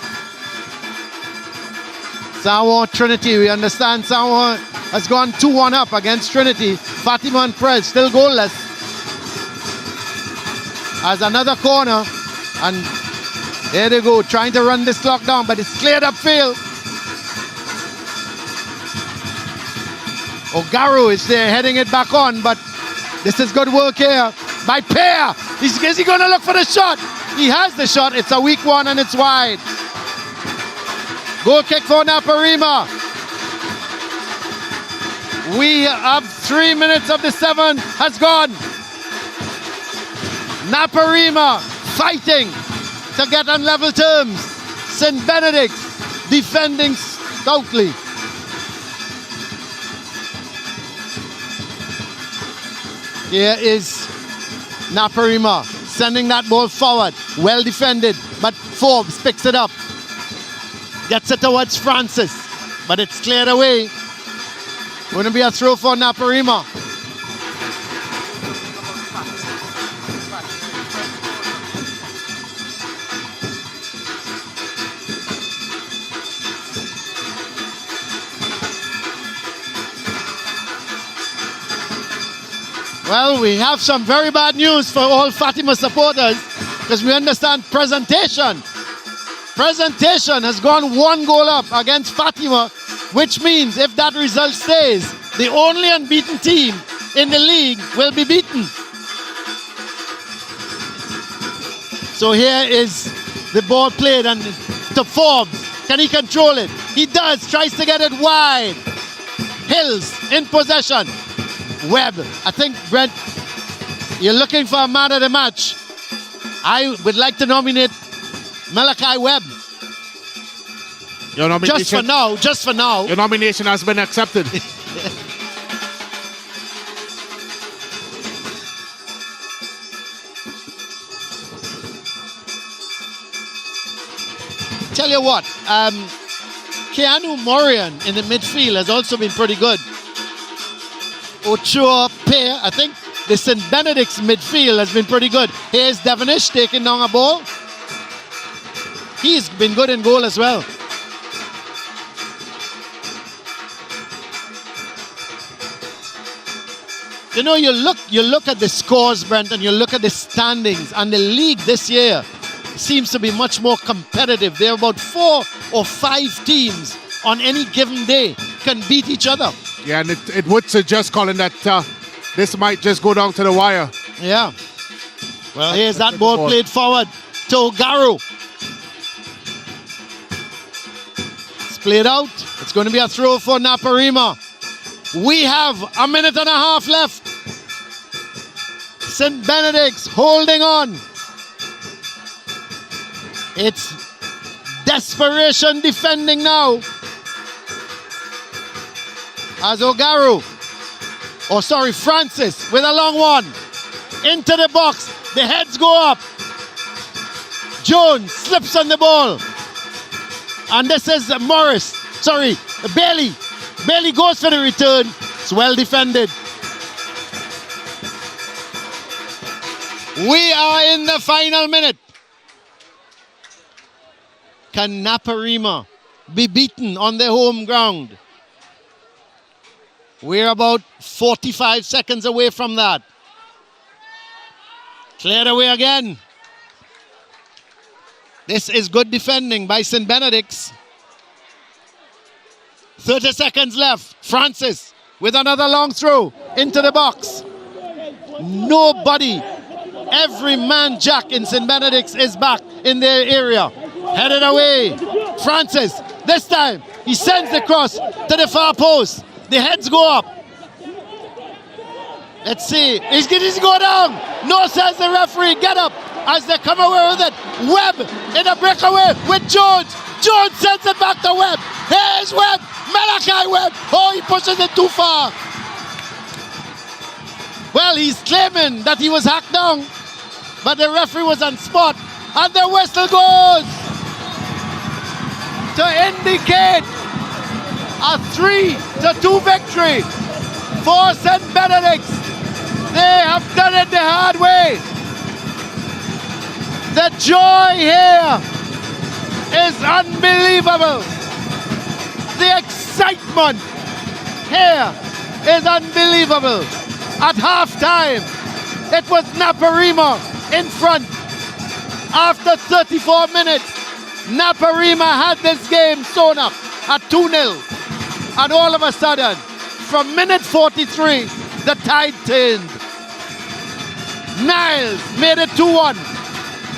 Samoa Trinity, we understand Samoa has gone 2-1 up against Trinity. Fatima and Prez still goalless. As another corner, and there they go, trying to run this clock down, but it's cleared upfield. Ogaru is there heading it back on, but this is good work here by Pear. Is he going to look for the shot? He has the shot. It's a weak one and it's wide. Goal kick for Naparima. We have 3 minutes of the 7 has gone. Naparima fighting to get on level terms. St. Benedict defending stoutly. Here is Naparima sending that ball forward. Well defended, but Forbes picks it up. Gets it towards Francis, but it's cleared away. Going to be a throw for Naparima. Well, we have some very bad news for all Fatima supporters because we understand Presentation has gone 1 goal up against Fatima, which means if that result stays, the only unbeaten team in the league will be beaten. So here is the ball played and to Forbes. Can he control it? He does. Tries to get it wide. Hills in possession. Webb. I think, Brent, you're looking for a man of the match. I would like to nominate Malachi Webb. Your nomination, just for now. Your nomination has been accepted. Tell you what, Keanu Morian in the midfield has also been pretty good. Ochoa, Pear, I think the St. Benedict's midfield has been pretty good. Here's Devonish taking down a ball. He's been good in goal as well. You know, you look at the scores, Brent, and you look at the standings, and the league this year seems to be much more competitive. There are about 4 or 5 teams on any given day can beat each other. Yeah, and it would suggest, Colin, that this might just go down to the wire. Yeah. Well, here's that ball played forward to Ogaru. It's played out. It's going to be a throw for Naparima. We have a minute and a half left. St. Benedict's holding on. It's desperation defending now. As Francis with a long one. Into the box. The heads go up. Jones slips on the ball. And this is Bailey. Bailey goes for the return. It's well defended. We are in the final minute. Can Naparima be beaten on their home ground? We're about 45 seconds away from that. Cleared away again. This is good defending by St. Benedict's. 30 seconds left. Francis with another long throw into the box. Nobody. Every man jack in St. Benedict's is back in their area. Headed away. Francis, this time, he sends the cross to the far post. The heads go up. Let's see. He's going to go down. No, says the referee. Get up as they come away with it. Webb in a breakaway with Jones. Jones sends it back to Webb. Here's Webb. Malachi Webb. Oh, he pushes it too far. Well, he's claiming that he was hacked down, but the referee was on spot. And the whistle goes to indicate a 3-2 victory for St. Benedict's. They have done it the hard way. The joy here is unbelievable. The excitement here is unbelievable. At halftime, it was Naparima in front. After 34 minutes, Naparima had this game sewn up at 2-0. And all of a sudden, from minute 43, the tide turned. Niles made it 2-1.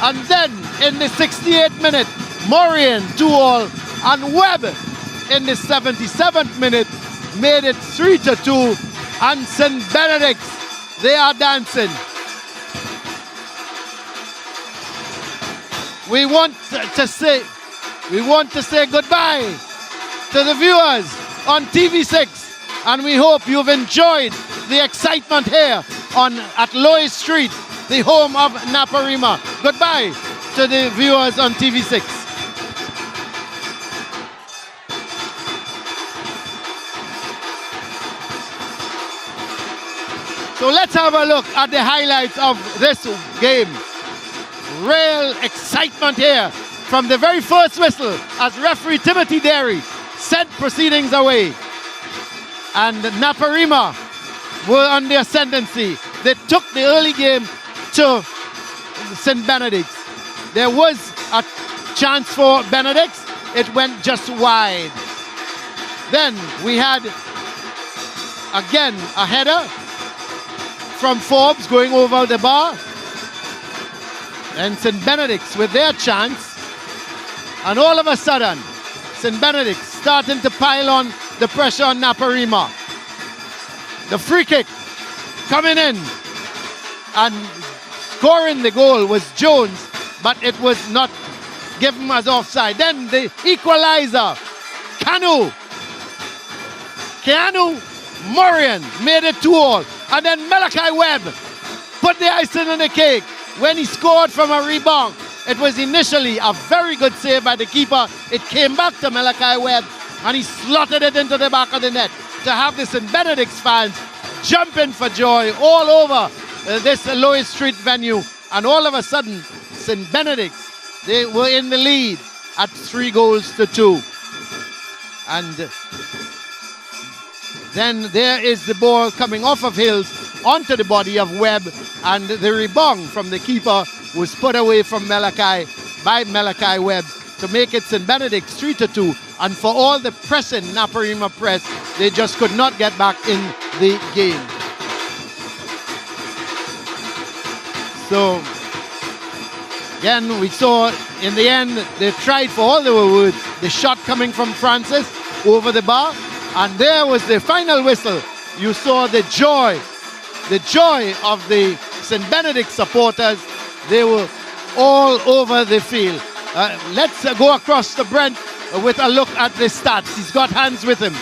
And then in the 68th minute, Morian 2-all. And Webb in the 77th minute made it 3-2. And St. Benedict's, they are dancing. We want to say goodbye to the viewers on TV6, and we hope you've enjoyed the excitement here at Lois Street, the home of Naparima. Goodbye to the viewers on TV6. So let's have a look at the highlights of this game. Real excitement here from the very first whistle as referee Timothy Derry sent proceedings away. And Naparima were on the ascendancy they took the early game to St. Benedict's. There was a chance for Benedict's. It went just wide. Then we had, again, a header from Forbes going over the bar. And St. Benedict's with their chance. And all of a sudden, St. Benedict's starting to pile on the pressure on Naparima. The free kick coming in and scoring the goal was Jones, but it was not given as offside. Then the equalizer, Keanu Morian made it 2-2. And then Malachi Webb put the icing on the cake when he scored from a rebound. It was initially a very good save by the keeper. It came back to Malachi Webb and he slotted it into the back of the net. To have the St. Benedict's fans jumping for joy all over this Lois Street venue. And all of a sudden, St. Benedict's, they were in the lead at 3-2. And then there is the ball coming off of Hills onto the body of Webb, and the rebound from the keeper was put away from Malachi by Malachi Webb to make it St. Benedict's 3-2. And for all the pressing Naparima press, they just could not get back in the game. So again, we saw in the end they tried for all they were worth. The shot coming from Francis over the bar, and there was the final whistle. You saw the joy of the St. Benedict supporters. They were all over the field. Let's go across to Brent with a look at the stats. He's got hands with him.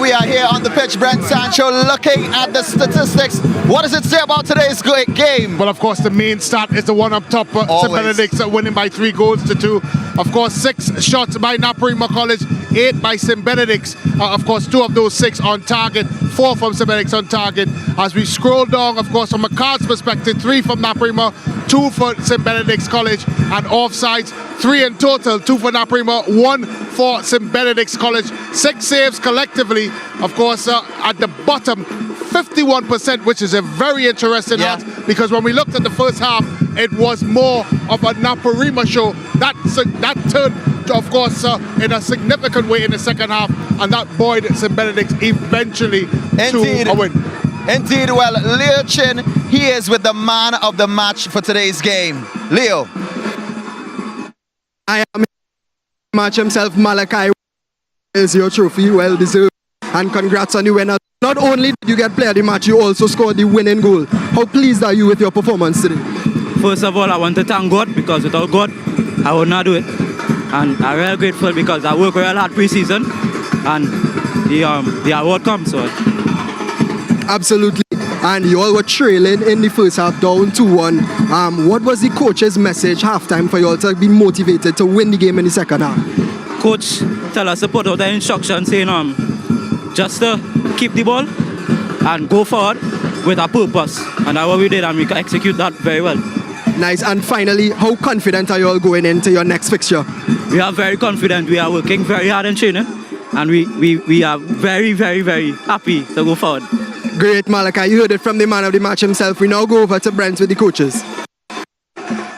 We are here on the pitch, Brent Sancho, looking at the statistics. What does it say about today's game? Well, of course, the main stat is the one up top. St. Benedict's winning by 3-2. Of course, 6 shots by Naparima College, 8 by St. Benedict's. Of course, 2 of those 6 on target, 4 from St. Benedict's on target. As we scroll down, of course, from a card's perspective, 3 from Naparima, 2 for St. Benedict's College, and offsides, 3 in total, 2 for Naparima, 1 for St. Benedict's College. 6 saves collectively, of course, at the bottom, 51%, which is a very interesting odds, because when we looked at the first half, it was more of a Naparima show. That turned, of course, in a significant way in the second half, and that buoyed St. Benedict's eventually to a win. Indeed. Well, Leo Chin, he is with the man of the match for today's game. Leo. I am match himself, Malachi is your trophy, well deserved, and congrats on the winner. Not only did you get player of the match, you also scored the winning goal. How pleased are you with your performance today? First of all, I want to thank God, because without God, I would not do it. And I'm really grateful because I worked real hard pre-season, and the award comes. So. Absolutely. And you all were trailing in the first half, down 2-1. What was the coach's message halftime for you all to be motivated to win the game in the second half? Coach tell us to put out the instruction saying just to keep the ball and go forward with a purpose. And that's what we did, and we can execute that very well. Nice. And finally, how confident are you all going into your next fixture? We are very confident. We are working very hard in training, and we are very, very, very happy to go forward. Great, Malachi. You heard it from the man of the match himself. We now go over to Brent with the coaches.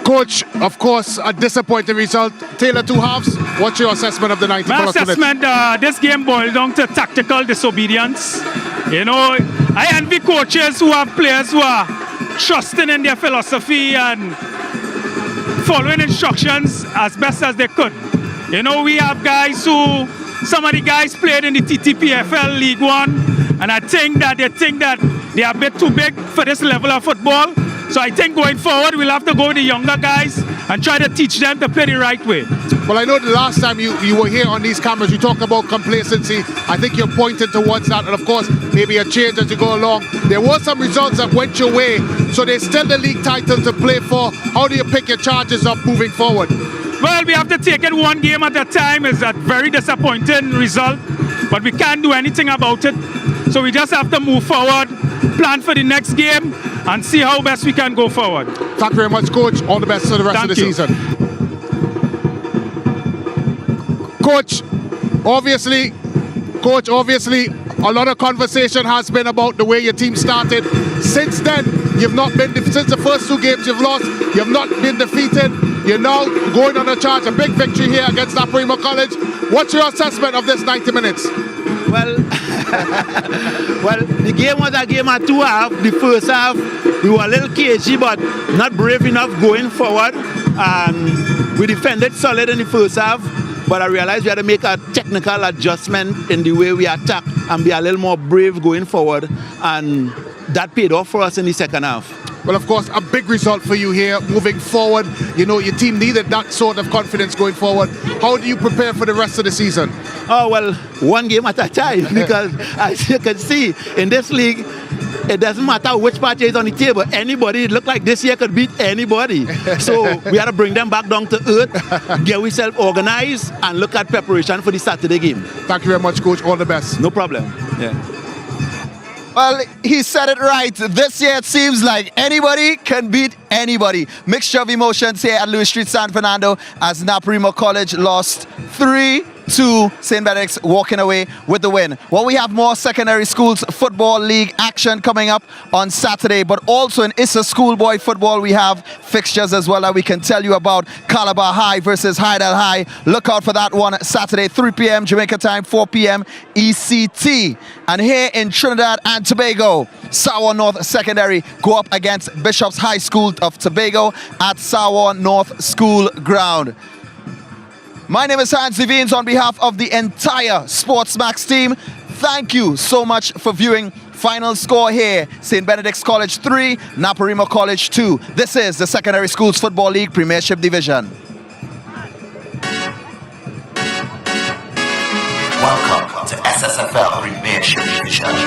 Coach, of course, a disappointing result. Taylor, 2 halves. What's your assessment of the 90 My minutes? assessment, this game boiled down to tactical disobedience. You know, I envy coaches who have players who are trusting in their philosophy and following instructions as best as they could. You know, we have guys who, some of the guys played in the TTPFL League One, and I think that they are a bit too big for this level of football. So I think going forward, we'll have to go with the younger guys and try to teach them to play the right way. Well, I know the last time you were here on these cameras, you talked about complacency. I think you're pointing towards that, and of course, maybe a change as you go along. There were some results that went your way, so there's still the league title to play for. How do you pick your charges up moving forward? Well, we have to take it one game at a time. It's a very disappointing result, but we can't do anything about it. So we just have to move forward, plan for the next game, and see how best we can go forward. Thank you very much, Coach. All the best for the rest of the season. Coach, obviously, A lot of conversation has been about the way your team started. Since then, you've not been, since the first 2 games you've lost, you've not been defeated. You're now going on a charge, a big victory here against Naparima College. What's your assessment of this 90 minutes? Well, well, the game was a game at 2 half. The first half, we were a little cagey, but not brave enough going forward. And we defended solid in the first half, but I realized we had to make a technical adjustment in the way we attack and be a little more brave going forward. And that paid off for us in the second half. Well, of course, a big result for you here moving forward. You know, your team needed that sort of confidence going forward. How do you prepare for the rest of the season? Oh, well, one game at a time, because as you can see, in this league, it doesn't matter which party is on the table. Anybody, it looked like this year could beat anybody. So we had to bring them back down to earth, get ourselves organized, and look at preparation for the Saturday game. Thank you very much, Coach. All the best. No problem. Yeah. Well, he said it right. This year it seems like anybody can beat anybody. Mixture of emotions here at Louis Street, San Fernando, as Naparima College lost 3-2. St. Benedict's walking away with the win. Well, we have more secondary schools football league action coming up on Saturday, but also in Issa schoolboy football we have fixtures as well that we can tell you about. Calabar High versus Hydel High. Look out for that one Saturday, 3 p.m. Jamaica time, 4 p.m. ECT. And here in Trinidad and Tobago, Sawa North Secondary go up against Bishop's High School of Tobago at Sawa North School Ground. My name is Hans Devines on behalf of the entire SportsMax team. Thank you so much for viewing. Final score here, St. Benedict's College 3, Naparima College 2. This is the Secondary Schools Football League Premiership Division. Welcome to SSFL Premiership Division.